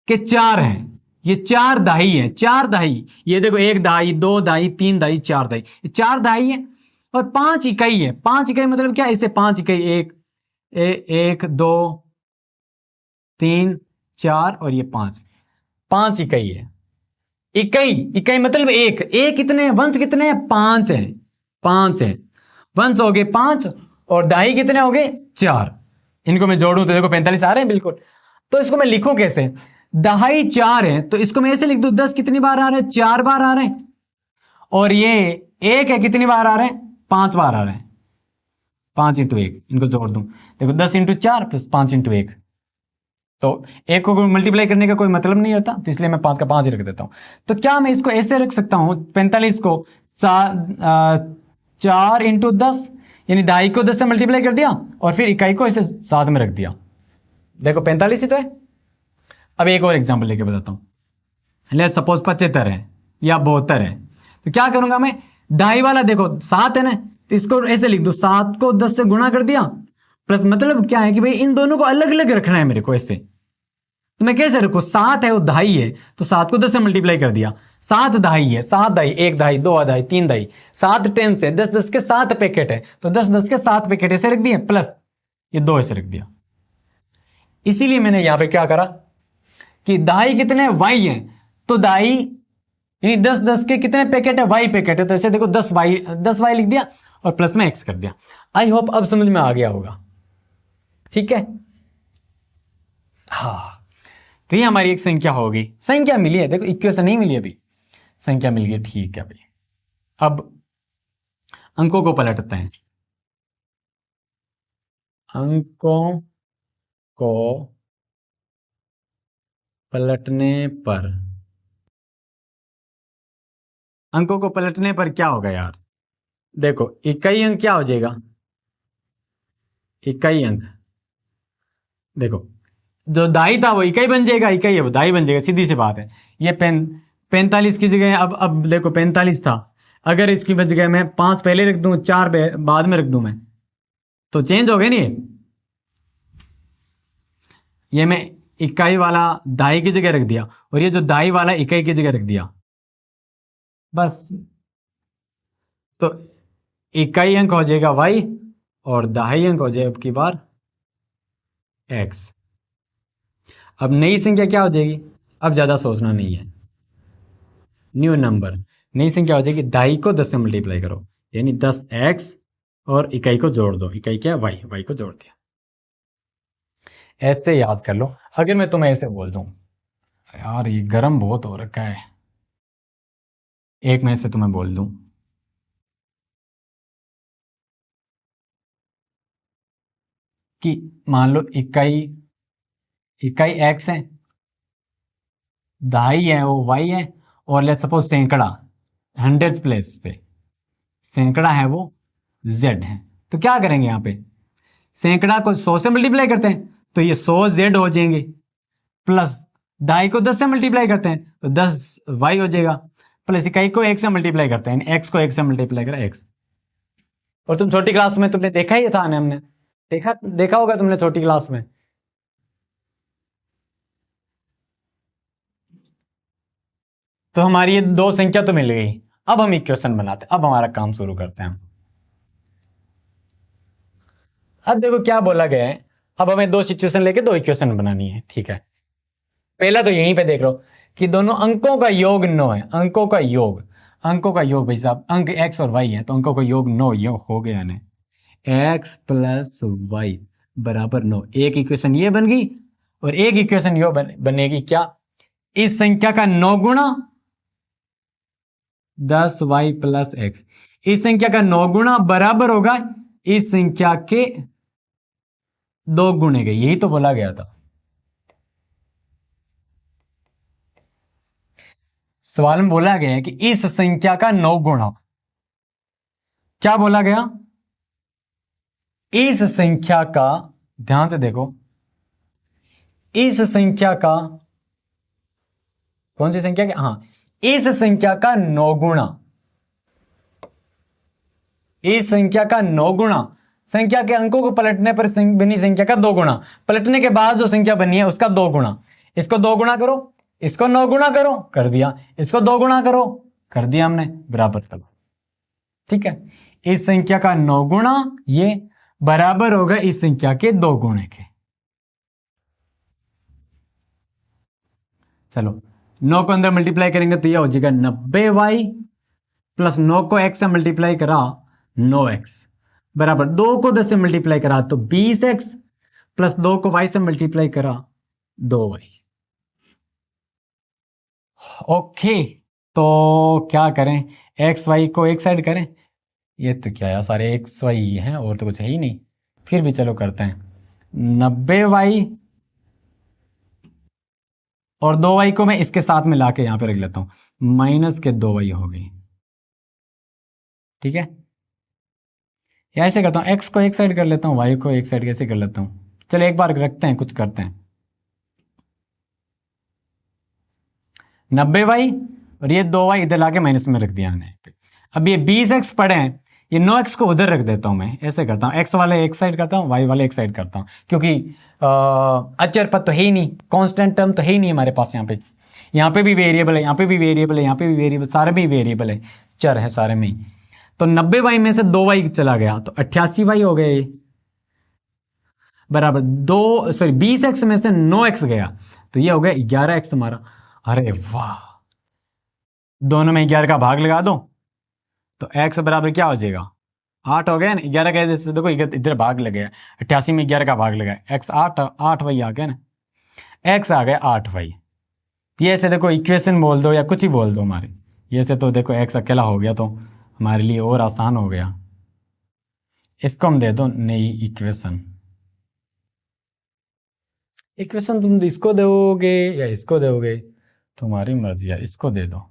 के 4 हैं, ये 4 दहाई है, 4 दहाई। ये देखो 1 दहाई, 2 दहाई, 3 दहाई, 4 दहाई, ये 4 दहाई है। और 5 इकाई है। 5 इकाई मतलब क्या? इसे 5 इकाई, 1 2 3 4 और ये 5 इकाई है। इकाई मतलब एक कितने हैं? वंश कितने हैं? 5 हैं, 5 हैं। वंश हो गए 5 और दहाई कितने हो गए? 4। इनको मैं जोड़ूं तो देखो 45 आ रहे हैं बिल्कुल। तो इसको मैं लिखूं कैसे? दहाई 4 है तो इसको मैं ऐसे लिख दूं, 10 कितनी बार आ रहे हैं? 4 बार आ रहे हैं। और ये 1 है, कितनी बार आ रहे हैं? 5 बार आ रहे हैं। 5 × 1, इनको जोड़ दूं, देखो 10 × 4 प्लस 5 × 1। तो 1 को मल्टीप्लाई करने का कोई मतलब नहीं होता, तो इसलिए मैं 5 का 5 ही रख देता हूं। तो क्या मैं इसको ऐसे रख सकता हूं, 45 को 4 × 10, यानी दहाई को 10 से मल्टीप्लाई कर दिया और फिर इकाई को ऐसे साथ में रख दिया। देखो 45 ही तो है। अब एक और एग्जाम्पल लेके बताता हूं। लेट्स सपोज 75 है या 72 है। तो क्या करूंगा मैं? दहाई वाला देखो 7 है ना, तो इसको ऐसे लिख दो, 7 को 10 से गुणा कर दिया, प्लस मतलब क्या है कि भाई इन दोनों को अलग अलग रखना है मेरे को ऐसे। तो मैं कैसे रखूं? 7 है वो दहाई है, तो 7 को 10 से मल्टीप्लाई कर दिया, 7 दहाई है, 7 दहाई, 1 दहाई, 2 दहाई, 3 दहाई, 7 10 है, 10 10 के 7 पैकेट है, तो 10 10 के 7 पैकेट ऐसे रख दिए, प्लस ये 2 ऐसे रख दिया। इसीलिए मैंने यहां पे क्या करा कि दहाई कितने वाई है, तो दहाई यानी 10 10 के कितने पैकेट है? वाई पैकेट है, तो ऐसे देखो 10 वाई लिख दिया और प्लस में एक्स कर दिया। आई होप अब समझ में आ गया होगा। ठीक है, हाँ। तो ये हमारी एक संख्या होगी, संख्या मिली है, देखो इक्वेशन नहीं मिली अभी, संख्या मिल गई। ठीक है भाई, अब अंकों को पलटते हैं। अंकों को पलटने पर क्या होगा यार? देखो इकाई अंक क्या हो जाएगा? इकाई अंक देखो जो दाई था वो इकाई बन जाएगा, इकाई है वो दाई बन जाएगा, सीधी सी बात है। ये 45 की जगह अब देखो 45 था, अगर इसकी जगह मैं 5 पहले रख दूं, 4 बाद में रख दूं मैं, तो चेंज हो गया नहीं? ये मैं इकाई वाला दाई की जगह रख दिया और ये जो दाई वाला इकाई की जगह रख दिया, बस। तो इकाई अंक हो जाएगा y और दहाई अंक हो जाएगा अब की बार x। अब नई संख्या क्या हो जाएगी? अब ज्यादा सोचना नहीं है, न्यू नंबर। नई संख्या हो जाएगी, दहाई को 10 से मल्टीप्लाई करो, यानी 10x और इकाई को जोड़ दो, इकाई क्या है? y को जोड़ दिया। ऐसे याद कर लो। अगर मैं तुम्हें ऐसे बोल दूं, यार ये गर्म बहुत हो रखा है, एक मैं ऐसे तुम्हें बोल दूं कि मान लो इकाई x है, दहाई है वो y है, और लेट्स सपोज सैकड़ा 100 प्लेस पे सैकड़ा है वो z है। तो क्या करेंगे यहाँ पे? सैकड़ा को 100 से मल्टीप्लाई करते हैं तो ये 100 z हो जाएंगे, प्लस दहाई को 10 से मल्टीप्लाई करते हैं तो 10 y हो जाएगा, प्लस इकाई को 1 से मल्टीप्लाई करते हैं, x को 1 से मल्टीप्लाई करा x, और तुम छोटी क्लास में तुमने देखा ही था ना, हमने देखा होगा तुमने छोटी क्लास में। तो हमारी ये दो संख्या तो मिल गई। अब हम इक्वेशन बनाते हैं, अब हमारा काम शुरू करते हैं। अब देखो क्या बोला गया है, अब हमें दो सिचुएशन लेके दो इक्वेशन बनानी है, ठीक है। पहला तो यहीं पे देख लो कि दोनों अंकों का योग 9 है। अंकों का योग भाई साहब, अंक x और y है, तो अंकों का योग 9 ये हो गया ना, x प्लस वाई बराबर 9। एक इक्वेशन ये बन गई और एक इक्वेशन यो बनेगी क्या, इस संख्या का 9 गुणा 10y प्लस एक्स। इस संख्या का 9 गुणा बराबर होगा इस संख्या के 2 गुणे के, यही तो बोला गया था। सवाल में बोला गया है कि इस संख्या का 9 गुणा, क्या बोला गया, इस संख्या का, ध्यान से देखो, इस संख्या का, कौन सी संख्या का, हाँ, इस संख्या का 9 गुणा, इस संख्या का 9 गुणा, संख्या के अंकों को पलटने पर बनी संख्या का 2 गुणा, पलटने के बाद जो संख्या बनी है उसका 2 गुणा। इसको 2 गुणा करो, इसको 9 गुणा करो, कर दिया, इसको 2 गुणा करो, कर दिया हमने, बराबर करो, ठीक है। इस संख्या का 9 गुणा ये बराबर होगा इस संख्या के 2 गुणे के। चलो 9 को अंदर मल्टीप्लाई करेंगे तो यह हो जाएगा 90y प्लस 9 को x से मल्टीप्लाई करा 9x बराबर 2 को 10 से मल्टीप्लाई करा तो 20x प्लस 2 को y से मल्टीप्लाई करा 2y। ओके, तो क्या करें, एक्स वाई को एक साइड करें, ये तो क्या है, सारे एक्स वाई हैं और तो कुछ है ही नहीं, फिर भी चलो करते हैं। 90y और 2y को मैं इसके साथ में लाके यहां पे रख लेता हूं, माइनस के 2y हो गई, ठीक है। या ऐसे करता हूं, x को एक साइड कर लेता हूं, y को एक साइड कैसे कर लेता हूं, चलो एक बार रखते हैं, कुछ करते हैं। 90y और ये 2y इधर लाके माइनस में रख दिया मैंने। अब ये 20x पड़े हैं, ये 9x को उधर रख देता हूं, मैं ऐसे करता हूं, x वाले एक साइड करता हूं, y वाले एक साइड करता हूं, क्योंकि अचर पद तो है ही नहीं, कांस्टेंट टर्म तो है ही नहीं हमारे पास। यहाँ पे भी वेरिएबल है, यहाँ पे भी वेरिएबल है, यहाँ पे भी वेरिएबल, सारे में वेरिएबल है, चर है सारे में ही। तो 90y में से 2y चला गया तो 88y हो गए बराबर 20x में से 9x गया तो ये हो गया 11x हमारा। अरे वाह, दोनों में 11 का भाग लगा दो तो x बराबर क्या हो जाएगा, 8 हो गया ना। 11 का जैसे देखो इधर भाग लग गया, 88 में 11 का भाग लगा, x 8y आ गया ना, x आ गया 8y। ये ऐसे देखो इक्वेशन बोल दो या कुछ ही बोल दो हमारे, ये से तो देखो x अकेला हो गया तो हमारे लिए और आसान हो गया। इसको हम दे दो नई इक्वेशन। इक्वेशन तुम इसको दोगे या इसको दोगे, तुम्हारी मर्जी है, इसको दे दो।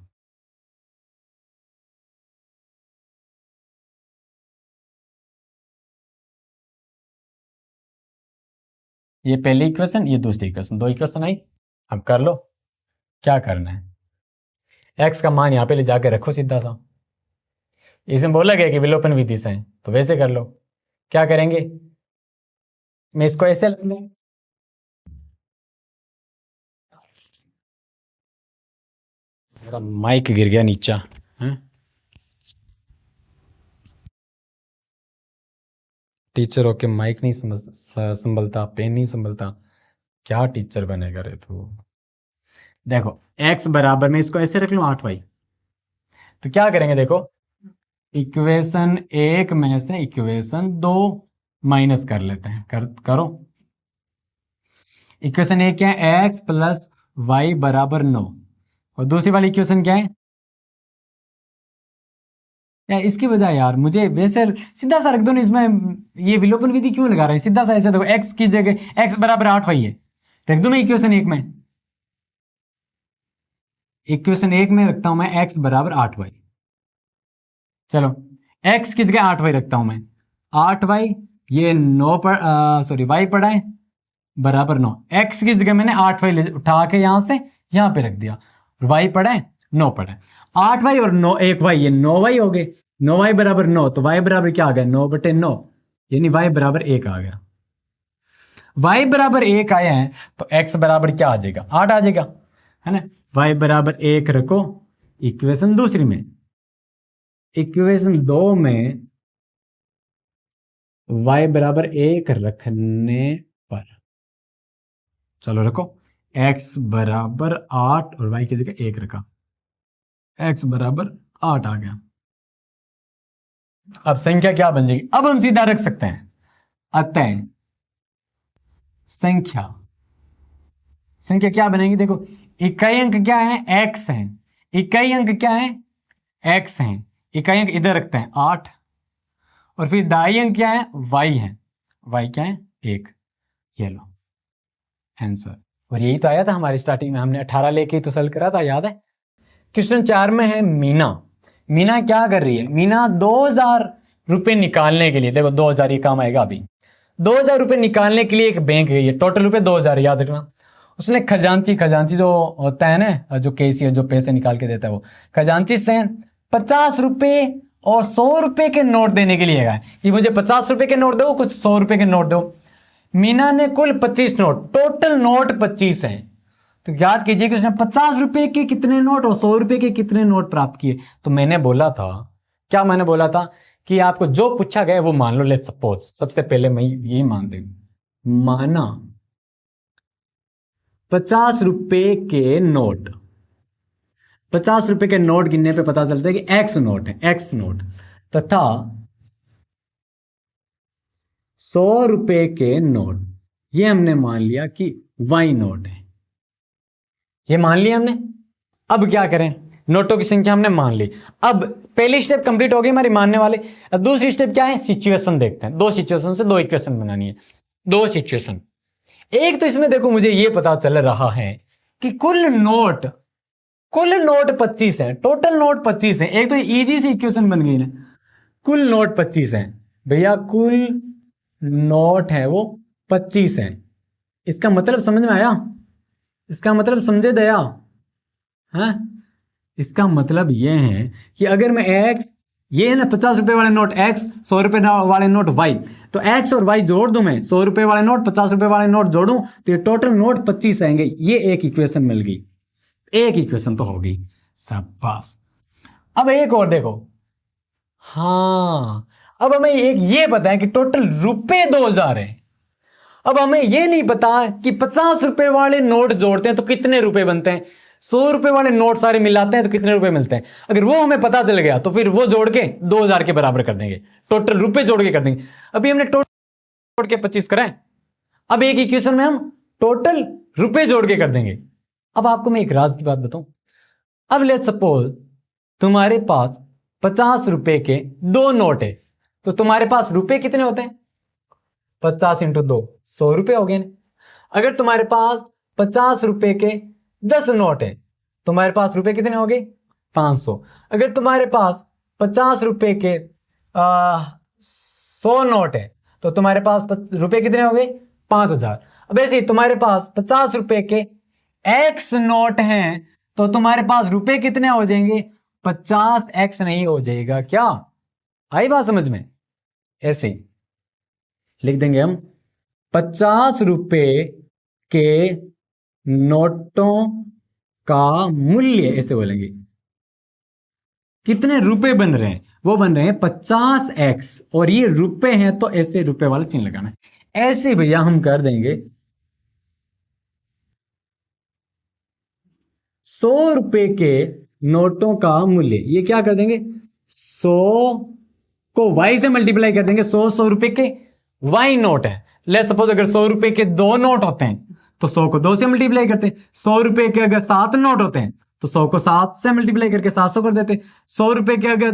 ये पहली इक्वेशन, ये दूसरी इक्वेशन, 2 इक्वेशन आई। अब कर लो, क्या करना है, x का मान यहाँ पे ले जाके रखो सीधा सा, इसमें बोला गया कि विलोपन विधि से, तो वैसे कर लो। क्या करेंगे, मैं इसको ऐसे लिख लूं, मेरा माइक गिर गया नीचा है। टीचर होके माइक नहीं संभलता, पेन नहीं संभलता, क्या टीचर बनेगा रे तू। देखो x बराबर में इसको ऐसे रख लूं 8y, तो क्या करेंगे देखो, इक्वेशन 1 में से इक्वेशन 2 माइनस कर लेते हैं, करो। इक्वेशन 1 क्या है, x प्लस वाई बराबर 9, और दूसरी वाली इक्वेशन क्या है, या इसकी बजाय यार मुझे वैसे सीधा सा रख दो ना, इसमें ये विलोपन विधि क्यों लगा रहे हैं, सीधा सा ऐसे देखो, x की जगह x बराबर 8y है, रख दो मैं इक्वेशन 1 में, इक्वेशन 1 में रखता हूं मैं x बराबर 8y। चलो x की जगह 8y रखता हूं मैं, 8y ये 9 पर सॉरी y पड़ा है बराबर 9, x की जगह मैंने 8y उठा के यहां से यहां पे रख दिया, y पड़ा है 9 पड़ा है, 8y और 9 1y ये 9y हो गए, 9y बराबर 9, तो y बराबर क्या आ गया, 9/9, यानी y बराबर 1 आ गया। y बराबर 1 आया है तो x बराबर क्या आ जाएगा, 8 आ जाएगा, है ना। y बराबर 1 रखो इक्वेशन दूसरी में, इक्वेशन 2 में y बराबर 1 रखने पर, चलो रखो, x बराबर 8 और y की जगह 1 रखा, x बराबर 8 आ गया। अब संख्या क्या बन जाएगी, अब हम सीधा रख सकते हैं, अतः संख्या क्या बनेगी, देखो इकाई अंक क्या है, x है, इकाई अंक क्या है, x है, इकाई अंक इधर रखते हैं 8, और फिर दाई अंक क्या है, y है, y क्या है 1, ये लो आंसर। और यही तो आया था हमारी स्टार्टिंग में, हमने 18 लेके तो सॉल्व करा था, याद है। क्वेश्चन 4 में है मीना। मीना क्या कर रही है, मीना 2000 रुपए निकालने के लिए, देखो 2000 ये काम आएगा अभी, 2000 रुपए निकालने के लिए एक बैंक गई है, टोटल रुपए 2000 याद रखना। उसने खजांची जो होता है ना, जो कैशियर जो पैसे निकाल के देता है, वो खजांची से 50 रुपए और 100 रुपए के नोट देने के लिए गया कि मुझे 50 रुपए के नोट दो, कुछ 100 रुपए के नोट दो। मीना ने कुल 25 नोट, टोटल नोट 25 हैं, तो याद कीजिए कि उसने 50 रुपए के कितने नोट और 100 रुपए के कितने नोट प्राप्त किए। तो मैंने बोला था, क्या मैंने बोला था कि आपको जो पूछा गया वो मान लो। लेट्स सपोज, सबसे पहले मैं यही मानते हूं, माना 50 रुपए के नोट, 50 रुपए के नोट गिनने पे पता चलता है कि एक्स नोट है, एक्स नोट, तथा 100 रुपए के नोट, ये हमने मान लिया कि वाई नोट है, ये मान लिया हमने। अब क्या करें, नोटों की संख्या हमने मान ली। अब पहली स्टेप कंप्लीट हो गई हमारी मानने वाले। अब दूसरी स्टेप क्या है, सिचुएशन देखते हैं। दो सिचुएशन से दो इक्वेशन बनानी है, दो सिचुएशन। एक तो इसमें देखो मुझे ये पता चल रहा है कि कुल नोट 25 है, टोटल नोट 25 है। एक तो इजी सी इक्वेशन बन गई ना, कुल नोट 25 है भैया, कुल नोट है वो 25 है। इसका मतलब समझ में आया, इसका मतलब समझे दया, हाँ। इसका मतलब ये है कि अगर मैं x, ये है ना 50 रुपए वाले नोट x, 100 रुपए वाले नोट y, तो x और y जोड़ दूं मैं, 100 रुपए वाले नोट 50 रुपए वाले नोट जोड़ूं तो ये टोटल नोट 25 आएंगे। ये एक इक्वेशन मिल गई, एक इक्वेशन तो हो गई, शाबाश। अब एक और देखो, हाँ, अब हमें एक ये पता है कि टोटल रुपए 2000 है। अब हमें ये नहीं पता कि 50 रुपए वाले नोट जोड़ते हैं तो कितने रुपए बनते हैं, 100 रुपए वाले नोट सारे मिलाते हैं तो कितने रुपए मिलते हैं। अगर वो हमें पता चल गया तो फिर वो जोड़ के 2000 के बराबर कर देंगे, टोटल रुपए जोड़ के कर देंगे। अभी हमने टोटल जोड़ के 25 कराए, अब एक इक्वेशन में हम टोटल रुपए जोड़ के कर देंगे। अब आपको मैं एक राज की बात बताऊं। अब लेट्स सपोज तुम्हारे पास 50 रुपए के 2 नोट है, तो तुम्हारे पास रुपए कितने होते हैं, 50 × 2 100 रुपए हो गए। अगर तुम्हारे पास 50 रुपए के 10 नोट है, तुम्हारे पास रुपए कितने हो गए, 500। अगर तुम्हारे पास 50 रुपए के 100 नोट है तो तुम्हारे पास रुपए कितने हो गए, 5000। अब ऐसे ही तुम्हारे पास 50 रुपए के x नोट हैं तो तुम्हारे पास रुपए कितने हो जाएंगे, 50x नहीं हो जाएगा। क्या आई बात समझ में, ऐसे लिख देंगे हम 50 रुपए के नोटों का मूल्य, ऐसे बोलेंगे कितने रुपए बन रहे हैं, वो बन रहे हैं 50x, और ये रुपए हैं तो ऐसे रुपए वाला चिन्ह लगाना है। ऐसे भैया हम कर देंगे 100 रुपए के नोटों का मूल्य, ये क्या कर देंगे, 100 को y से मल्टीप्लाई कर देंगे। 100 रुपए के y नोट है। लेट्स सपोज अगर 100 रुपए के 2 नोट होते हैं तो 100 को 2 से मल्टीप्लाई करते हैं। 100 रुपए के अगर 7 नोट होते हैं तो 100 को 7 से मल्टीप्लाई करके 700 कर देते। 100 रुपए के अगर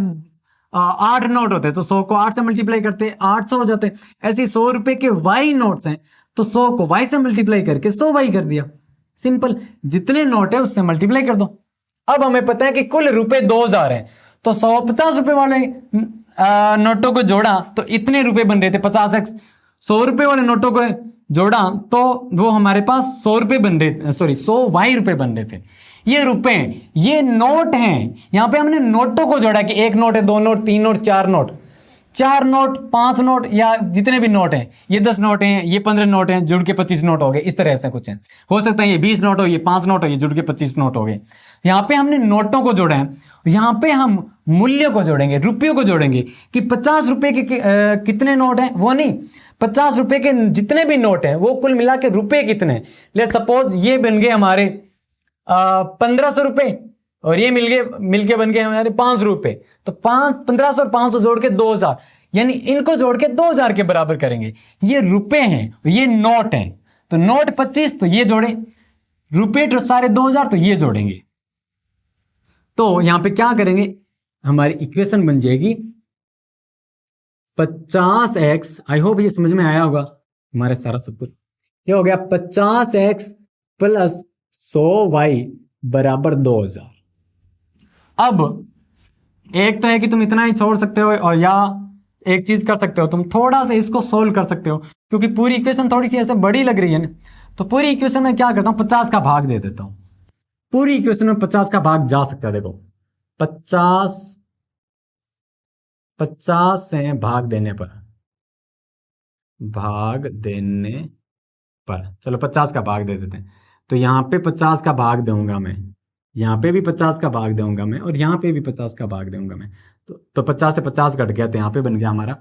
8 नोट होते हैं तो 100 को 8 से मल्टीप्लाई करते 800 हो जाते। ऐसे 100 रुपए के y नोट्स हैं तो 100 को y से मल्टीप्लाई करके 100y कर दिया। सिंपल, जितने नोट है उससे मल्टीप्लाई कर दो। अब हमें पता है कि कुल रुपए 2000 है, तो 150 रुपए वाले नोटों को जोड़ा तो इतने रुपए बन रहे थे 50x। 100 रुपए वाले नोटों को जोड़ा तो वो हमारे पास 100 रुपए बन रहे थे, सॉरी 100 y रुपए बन रहे थे। ये रुपए हैं, ये नोट हैं। यहां पे हमने नोटों को जोड़ा कि एक नोट है, दो नोट, तीन नोट, चार नोट, चार नोट, पांच नोट, या जितने भी नोट हैं, ये 10 नोट हैं, ये 15 नोट हैं, जुड़ के 25 नोट हो गए। इस तरह से कुछ है, हो सकता है ये 20 नोट हो, ये 5 नोट हो, ये जुड़ के 25 नोट हो गए। यहां पे हमने नोटों को जोड़ा है, यहां पे हम मूल्य को जोड़ेंगे, रुपयों को जोड़ेंगे कि 50 रुपए के कितने नोट हैं, वो नहीं, 50 रुपए के जितने भी नोट हैं वो कुल मिला के रुपए कितने। लेट सपोज ये बन गए हमारे 1500 रुपए, और ये मिलके बन गए हमारे 500 रुपए। तो 1500 और 500 जोड़ के 2000, यानी इनको जोड़ के 2000 के बराबर करेंगे। ये रुपए हैं, ये नोट हैं, तो नोट 25 तो ये जोड़े, रुपए तो सारे 2000 तो ये जोड़ेंगे। तो यहां पे क्या करेंगे, हमारी इक्वेशन बन जाएगी 50x, आई होप ये समझ में आया होगा हमारे सारा सब कुछ। ये हो गया 50x प्लस 100y बराबर 2000। अब एक तो है कि तुम इतना ही छोड़ सकते हो, और या एक चीज कर सकते हो, तुम थोड़ा सा इसको सोल्व कर सकते हो, क्योंकि पूरी इक्वेशन थोड़ी सी ऐसे बड़ी लग रही है ना। तो पूरी इक्वेशन में क्या करता हूं, 50 का भाग दे देता हूं। पूरी इक्वेशन में 50 का भाग जा सकता है। देखो 50 से भाग देने पर, चलो 50 का भाग दे देते हैं। तो यहां पे 50 का भाग दूंगा मैं, यहां पे भी 50 का भाग दूंगा मैं, और यहां पे भी 50 का भाग दूंगा मैं। तो 50 से 50 कट गया, तो यहां पे बन गया हमारा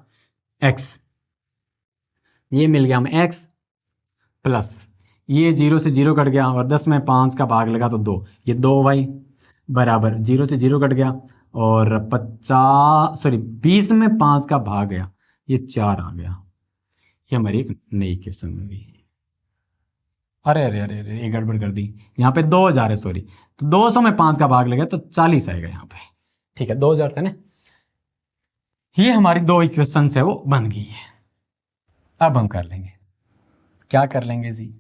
x। ये मिल गया हमें x प्लस ये 0 से 0 कट गया, और 10 में 5 का भाग लगा तो 2, ये 2y बराबर 0 से 0 कट गया, और 20 में 5 का भाग गया, ये 4 आ गया। ये हमारी एक नई इक्वेशन में गई। अरे अरे अरे अरे, ये गड़बड़ कर दी, यहाँ पे 2000 है, सॉरी। तो 200 में 5 का भाग लगा तो 40 आएगा यहाँ पे, ठीक है, 2000 था ना। ये हमारी दो इक्वेशंस है वो बन गई है। अब हम कर लेंगे, क्या कर लेंगे जी,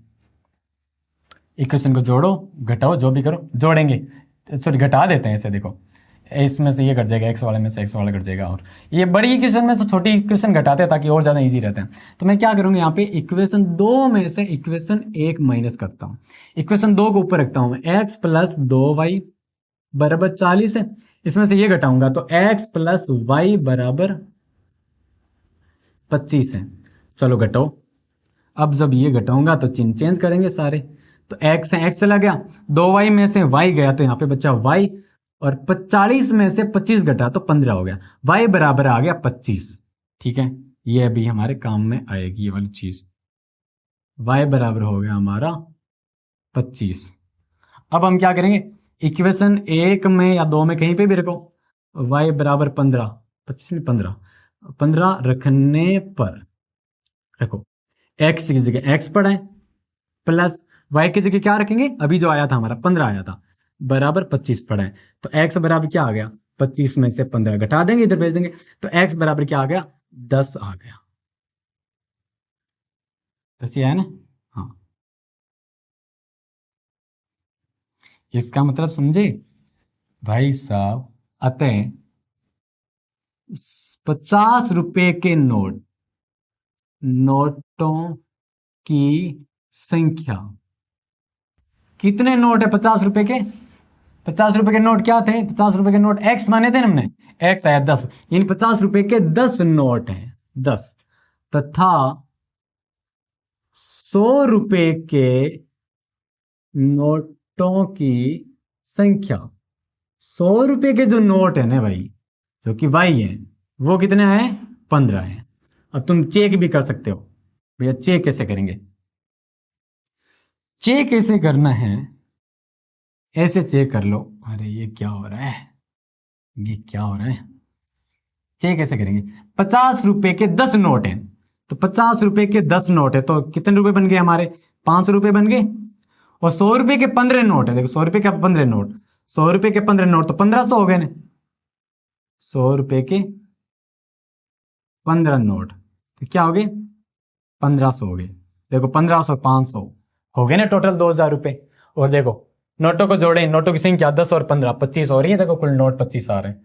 इक्वेशन को जोड़ो घटाओ जो भी करो, जोड़ेंगे, सॉरी घटा देते हैं इसे। देखो इसमें से ये घट जाएगा, एक्स वाले में से एक्स वाला घट जाएगा, और ये बड़ी इक्वेशन में से छोटी इक्वेशन घटाते हैं ताकि और ज़्यादा इजी रहते हैं। तो मैं क्या करूँगा, यहाँ पे इक्वेशन 2 में से इक्वेशन 1 माइनस करता हूँ, इक्वेशन 2 को ऊपर रखता हूँ मैं। एक्स प्लस 2y बराबर 40 है, इसमें से ये घटाऊंगा तो x प्लस वाई बराबर 25 है। चलो घटाओ, अब जब ये घटाऊंगा तो चिन्ह चेंज करेंगे सारे, तो x से x चला गया, 2y में से y गया तो यहाँ पे बचा y, और 40 में से 25 घटा तो 15 हो गया, y बराबर आ गया 25। ठीक है, ये अभी हमारे काम में आएगी ये वाली चीज, y बराबर हो गया हमारा 25। अब हम क्या करेंगे, इक्वेशन 1 में या 2 में कहीं पे भी रखो, y बराबर 15, 25 में 15 रखने पर रखो, x की जगह x पड़ा है, प्लस y की जगह क्या रखेंगे, अभी जो आया था हमारा 15 आया था, बराबर 25 पड़ा है। तो x बराबर क्या आ गया, 25 में से 15 घटा देंगे, इधर भेज देंगे, तो x बराबर क्या आ गया, 10 आ गया। 10 ही आया ना, हाँ। इसका मतलब समझे भाई साहब, अतः 50 रुपए के नोटों की संख्या, कितने नोट है 50 रुपए के, 50 रुपए के नोट क्या थे, 50 रुपए के नोट x माने थे हमने, x आया 10, यानी 50 रुपए के 10 नोट हैं, 10, तथा 100 रुपए के नोटों की संख्या, 100 रुपए के जो नोट है ना भाई, जो कि y है, वो कितने आए, 15 है। अब तुम चेक भी कर सकते हो, भैया चेक कैसे करेंगे, चेक कैसे करना है, ऐसे चेक कर लो। अरे ये क्या हो रहा है, ये क्या हो रहा है, चेक कैसे करेंगे, 50 रुपए के 10 नोट हैं, तो 50 रुपए के 10 नोट है तो कितने रुपए बन गए हमारे, 500 रुपए बन गए, और 100 रुपए के 15 नोट है, देखो 100 रुपए के 15 नोट, 100 रुपए के 15 नोट तो 1500 हो गए ना, 100 रुपए के 15 नोट तो क्या हो गए, 1500 हो गए। देखो 1500 500 हो गए ना, टोटल 2000 रुपए। और देखो नोटों को जोड़े, नोटों की संख्या 10 और 15 25 हो रही है, देखो कुल नोट 25 आ रहे हैं।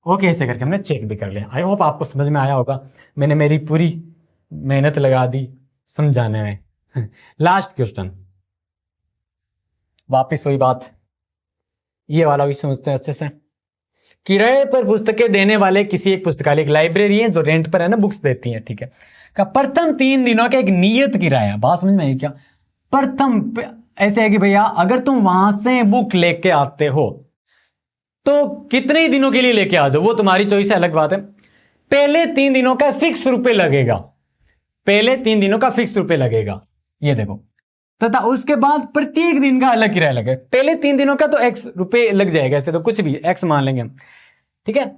ओके, ऐसे करके हमने चेक भी कर लिया। आई होप आपको समझ में आया होगा, मैंने मेरी पूरी मेहनत लगा दी समझाने में। लास्ट क्वेश्चन, वापिस वही बात, ये वाला भी समझते हैं अच्छे से। किराए पर पुस्तकें देने वाले किसी एक पुस्तकालय, एक लाइब्रेरी है जो रेंट पर है ना बुक्स देती है, ठीक है। का प्रथम 3 दिनों का एक नियत किराया, बात समझ में आई क्या? ऐसे है कि भैया अगर तुम वहां से बुक लेके आते हो तो कितने ही दिनों के लिए लेके आ जाओ, वो तुम्हारी चॉइस है, अलग बात है। पहले 3 दिनों का फिक्स रुपए लगेगा, पहले 3 दिनों का फिक्स रुपए लगेगा, ये देखो। तथा उसके बाद प्रत्येक दिन का अलग किराया लगेगा। पहले 3 दिनों का तो एक्स रुपए लग जाएगा, ऐसे तो कुछ भी एक्स मान लेंगे हम, ठीक है।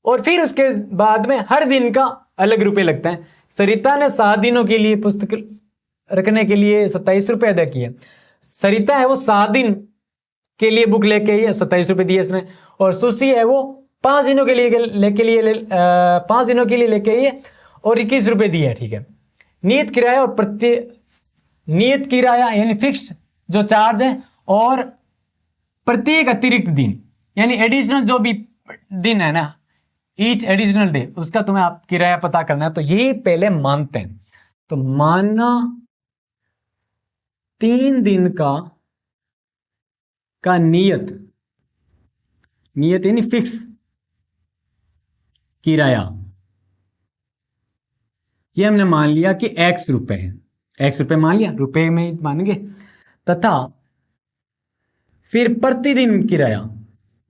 और फिर उसके बाद में हर दिन का अलग रुपए लगता है। सरिता ने 7 दिनों के लिए पुस्तक रखने के लिए 27 रुपए अदा किए। सरिता है वो 7 दिन के लिए बुक लेके आई है, 27 रुपए दिए इसने। और सुशी है वो 5 दिनों के लिए 5 दिनों के लिए लेके आई है और 21 रुपए दिए है, ठीक है। नियत किराया और नियत किराया यानी फिक्स्ड जो चार्ज है, और प्रत्येक अतिरिक्त दिन यानी एडिशनल जो भी दिन है ना, ईच एडिशनल डे, उसका तुम्हें आप किराया पता करना है। तो ये पहले मानते हैं। तो मानना 3 दिन का नियत यानी फिक्स किराया, ये हमने मान लिया कि एक्स रुपए है, एक्स रुपए मान लिया, रुपए में मानेंगे। तथा फिर प्रतिदिन किराया,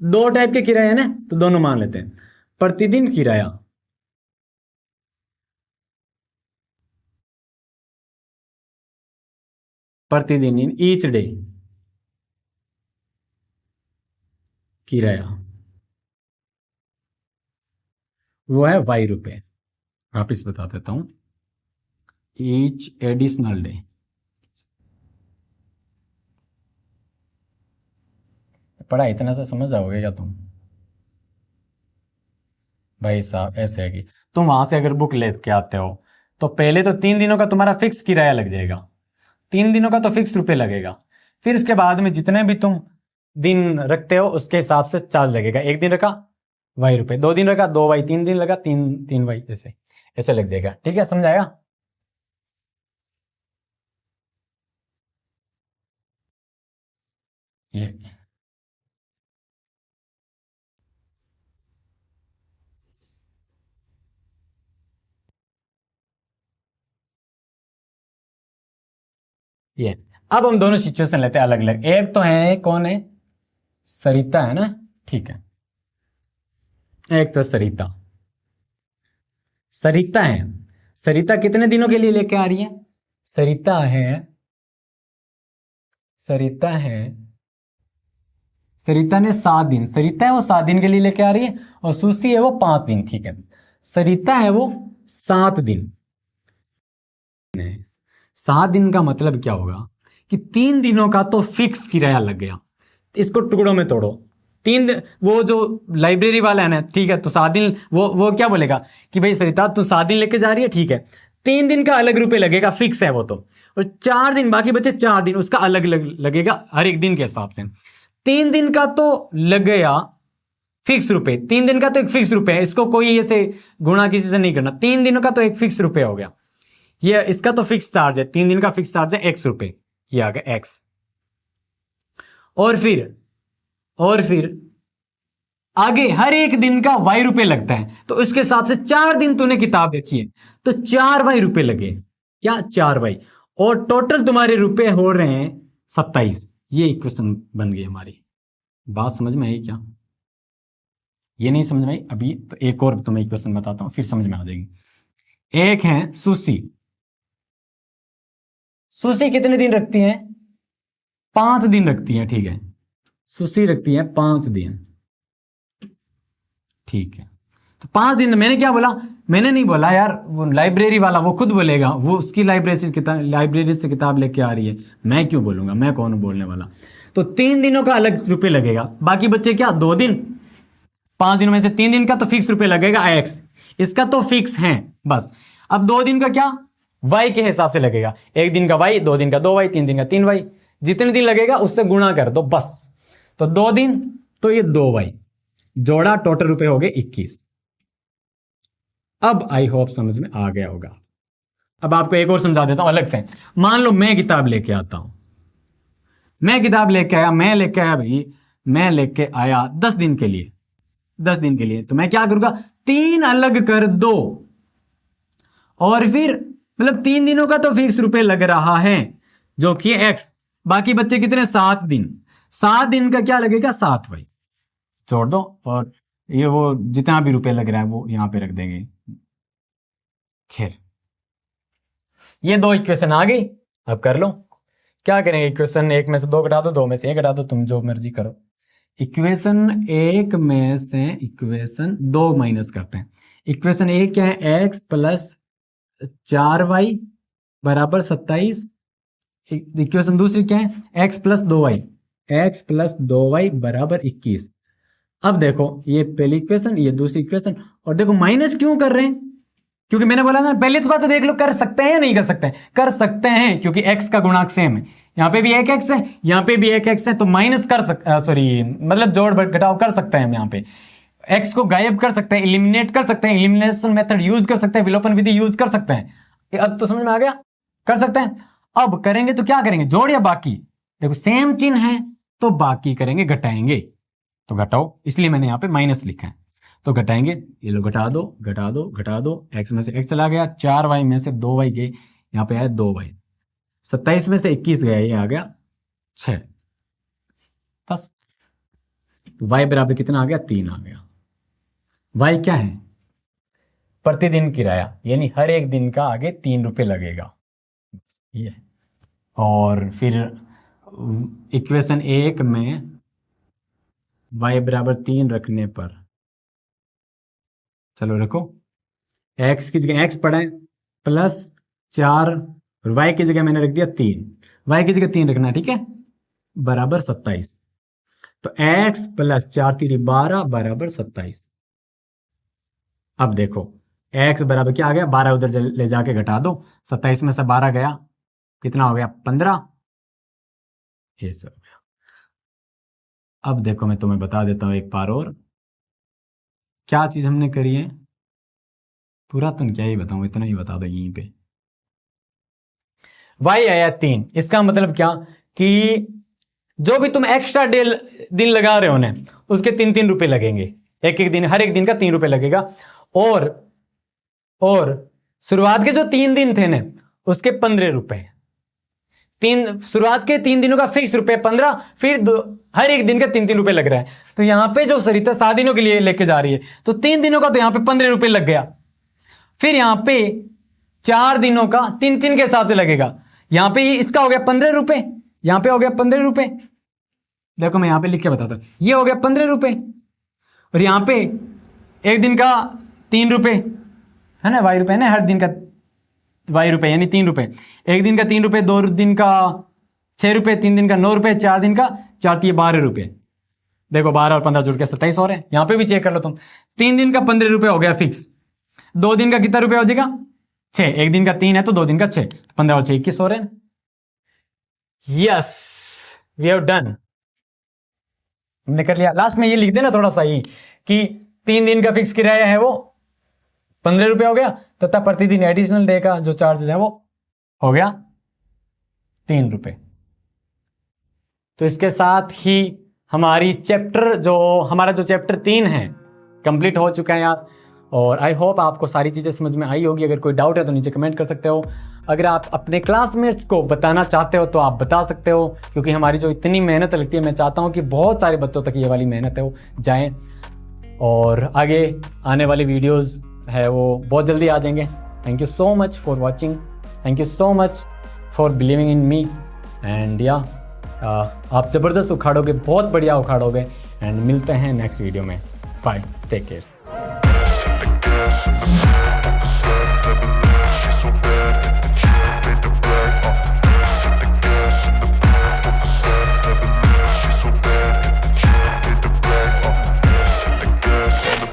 2 टाइप के किराया है ना, तो दोनों मान लेते हैं। प्रतिदिन किराया, प्रतिदिन इन ईच डे किराया, वो है वाई रुपए। वापिस बता देता हूं, ईच एडिशनल डे, पढ़ा इतना से समझ जाओगे क्या तुम? भाई साहब ऐसे है कि तुम वहां से अगर बुक लेके आते हो तो पहले तो 3 दिनों का तुम्हारा फिक्स किराया लग जाएगा, 3 दिनों का तो फिक्स रुपए लगेगा। फिर उसके बाद में जितने भी तुम दिन रखते हो उसके हिसाब से चार्ज लगेगा। 1 दिन रखा वाई रुपए, 2 दिन रखा 2 वाई, 3 दिन लगा 3 वाई, ऐसे ऐसे लग जाएगा, ठीक है, समझाएगा? ये ये अब हम दोनों सिचुएशन लेते हैं अलग अलग। एक तो है कौन है, सरिता है ना, ठीक है। एक तो सरिता, सरिता है, सरिता कितने दिनों के लिए लेके आ रही है? सरिता है, सरिता है, सरिता ने 7 दिन, सरिता है वो 7 दिन के लिए लेके आ रही है, और सुशी है वो 5 दिन, ठीक है। सरिता है वो 7 दिन, 7 दिन का मतलब क्या होगा कि 3 दिनों का तो फिक्स किराया लग गया। इसको टुकड़ों में तोड़ो, वो जो लाइब्रेरी वाला है ना, ठीक है, तो 7 दिन वो क्या बोलेगा कि भाई सरिता तू 7 दिन लेके जा रही है, ठीक है, 3 दिन का अलग रुपए लगेगा, फिक्स है वो तो। और 4 दिन बाकी बचे 4 दिन, उसका अलग लगेगा हर एक दिन के हिसाब से। 3 दिन का तो लग गया फिक्स रुपए, 3 दिन का तो एक फिक्स रुपए है, इसको कोई ऐसे गुणा किसी से नहीं करना। 3 दिनों का तो एक फिक्स रुपए हो गया, ये इसका तो फिक्स चार्ज है, 3 दिन का फिक्स चार्ज है एक्स रुपए, ये आ गया एक्स। और फिर आगे हर एक दिन का वाई रुपए लगता है, तो उसके हिसाब से 4 दिन तूने किताब रखी है तो 4 वाई रुपए लगे, क्या 4 वाई, और टोटल तुम्हारे रुपए हो रहे हैं 27। ये इक्वेशन बन गई हमारी। बात समझ में आई क्या? ये नहीं समझ में आई अभी तो एक और तुम्हें इक्वेशन बताता हूं, फिर समझ में आ जाएगी। एक है सुशी, सुशी कितने दिन रखती है? 5 दिन रखती है, ठीक है, सुशी रखती है 5 दिन, ठीक है। तो 5 दिन मैंने क्या बोला, मैंने नहीं बोला यार, वो लाइब्रेरी वाला वो खुद बोलेगा, वो उसकी लाइब्रेरी से किताब लेके आ रही है, मैं क्यों बोलूंगा, मैं कौन बोलने वाला। तो 3 दिनों का अलग रुपए लगेगा, बाकी बच्चे क्या 2 दिन, 5 दिनों में से 3 दिन का तो फिक्स रुपए लगेगा एक्स, इसका तो फिक्स है बस। अब 2 दिन का क्या वाई के हिसाब से लगेगा, 1 दिन का वाई, 2 दिन का 2 वाई, 3 दिन का 3 वाई, जितने दिन लगेगा उससे गुणा कर दो बस। तो 2 दिन तो ये 2 वाई जोड़ा, टोटल रुपए हो गए 21। अब आई होप समझ में आ गया होगा। अब आपको एक और समझा देता हूं अलग से। मान लो मैं किताब लेके आता हूं, मैं किताब लेके आया, मैं लेके आया भाई मैं लेके आया 10 दिन के लिए, 10 दिन के लिए, तो मैं क्या करूंगा, 3 अलग कर दो, और फिर मतलब 3 दिनों का तो फिक्स रुपए लग रहा है जो कि x, बाकी बच्चे कितने, 7 दिन, 7 दिन का क्या लगेगा, 7 भाई, छोड़ दो, और ये वो जितना भी रुपए लग रहा है वो यहां पे रख देंगे। खैर, ये 2 इक्वेशन आ गई, अब कर लो। क्या करेंगे, इक्वेशन 1 में से 2 घटा दो, 2 में से 1 घटा दो, तुम जो मर्जी करो। इक्वेशन 1 में से इक्वेशन 2 माइनस करते हैं। इक्वेशन 1 क्या है, x प्लस 4y बराबर 27। इक्वेशन दूसरी क्या है, x plus 2y, x plus 2y बराबर 21। अब देखो ये पहली इक्वेशन, ये दूसरी इक्वेशन, और देखो माइनस क्यों कर रहे हैं, क्योंकि मैंने बोला ना, पहले तो बात तो देख लो, कर सकते हैं या नहीं कर सकते हैं, कर सकते हैं, क्योंकि x का गुणांक सेम है, यहाँ पे भी एक x है, यहाँ पे भी एक x है, तो माइनस कर सकते, सॉरी मतलब जोड़ घटाव कर सकते हैं हम, यहाँ पे x को गायब कर सकते हैं, एलिमिनेट कर सकते हैं, एलिमिनेशन मेथड यूज कर सकते हैं, विलोपन विधि यूज कर सकते हैं। अब तो समझ में आ गया, कर सकते हैं। अब करेंगे तो क्या करेंगे, जोड़ या बाकी, देखो सेम चिन्ह है तो बाकी करेंगे, घटाएंगे तो घटाओ, इसलिए मैंने यहाँ पे माइनस लिखा है, तो घटाएंगे, ये लो घटा दो घटा दो घटा दो, x में से x चला गया, 4y में से 2y गए, यहाँ पे आया 2y, 27 में से 21 गया, ये आ गया 6, बस। y बराबर कितना आ गया, 3 आ गया। y क्या है, प्रतिदिन किराया, यानी हर एक दिन का आगे 3 रुपए लगेगा, ये। और फिर इक्वेशन 1 में y बराबर 3 रखने पर, चलो रखो, x की जगह x पढ़ा है प्लस 4, और y की जगह मैंने रख दिया 3, y की जगह 3 रखना, ठीक है, बराबर 27। तो x प्लस 4 3 12 बराबर 27। अब देखो x बराबर क्या आ गया, 12 उधर ले जाके घटा दो, 27 में से 12 गया, कितना हो गया, 15, ये सब। अब देखो मैं तुम्हें बता देता हूं एक बार और, क्या चीज हमने करी है, पूरा तो क्या ही बताऊं, इतना ही बता दो। यहीं पे y आया 3, इसका मतलब क्या कि जो भी तुम एक्स्ट्रा दिन लगा रहे हो ना, उसके 3-3 रुपए लगेंगे, एक एक दिन, हर एक दिन का 3 रुपए लगेगा। और शुरुआत के जो 3 दिन थे ना, उसके 15 रुपए, शुरुआत के 3 दिनों का फिक्स रुपए 15, फिर हर एक दिन का 3-3 रुपए लग रहा है। तो यहां पे जो सरिता 7 दिनों के लिए लेके जा रही है, तो 3 दिनों का तो यहां पे 15 रुपए लग गया, फिर यहां पे 4 दिनों का 3-3 के हिसाब से लगेगा, यहां पे इसका हो गया 15 रुपए, यहां पे हो गया 15 रुपए, देखो मैं यहां पे लिख के बताता हूं, ये हो गया 15 रुपए, और यहां पे एक दिन का 3 रुपए है ना, y रुपए है ना, हर दिन का y रुपए यानी 3 रुपए, एक दिन का 3 रुपए, 2 दिन का 6 रुपए, 3 दिन का 9 रुपए, 4 दिन का 4 12 रुपए, देखो 12 और 15 जुड़ के 27 हो रहे हैं। यहां पे भी चेक कर लो तुम, 3 दिन का 15 रुपए हो गया फिक्स, 2 दिन का कितना रुपए हो जाएगा, 6, एक दिन का 3 है तो 2 दिन का 6, 15 और 6 21 हो रहे हैं। यस, वी हैव डन, हमने कर लिया। लास्ट में ये लिख देना थोड़ा सा ही कि 3 दिन का फिक्स किराया है वो 15 रुपए हो गया, तथा प्रतिदिन एडिशनल डे का जो चार्ज है वो हो गया 3 रुपए। तो इसके साथ ही हमारी हमारा जो चैप्टर 3 है कंप्लीट हो चुका है यार। और आई होप आपको सारी चीज़ें समझ में आई होगी। अगर कोई डाउट है तो नीचे कमेंट कर सकते हो। अगर आप अपने क्लासमेट्स को बताना चाहते हो तो आप बता सकते हो, क्योंकि हमारी जो इतनी मेहनत लगती है, मैं चाहता हूँ कि बहुत सारे बच्चों तक ये वाली मेहनत है वो जाएँ, और आगे आने वाली वीडियोज़ है वो बहुत जल्दी आ जाएंगे। Thank you so much for watching, thank you so much for believing in me, and या आप ज़बरदस्त उखाड़ोगे, बहुत बढ़िया उखाड़ोगे, एंड मिलते हैं नेक्स्ट वीडियो में। Bye, take care.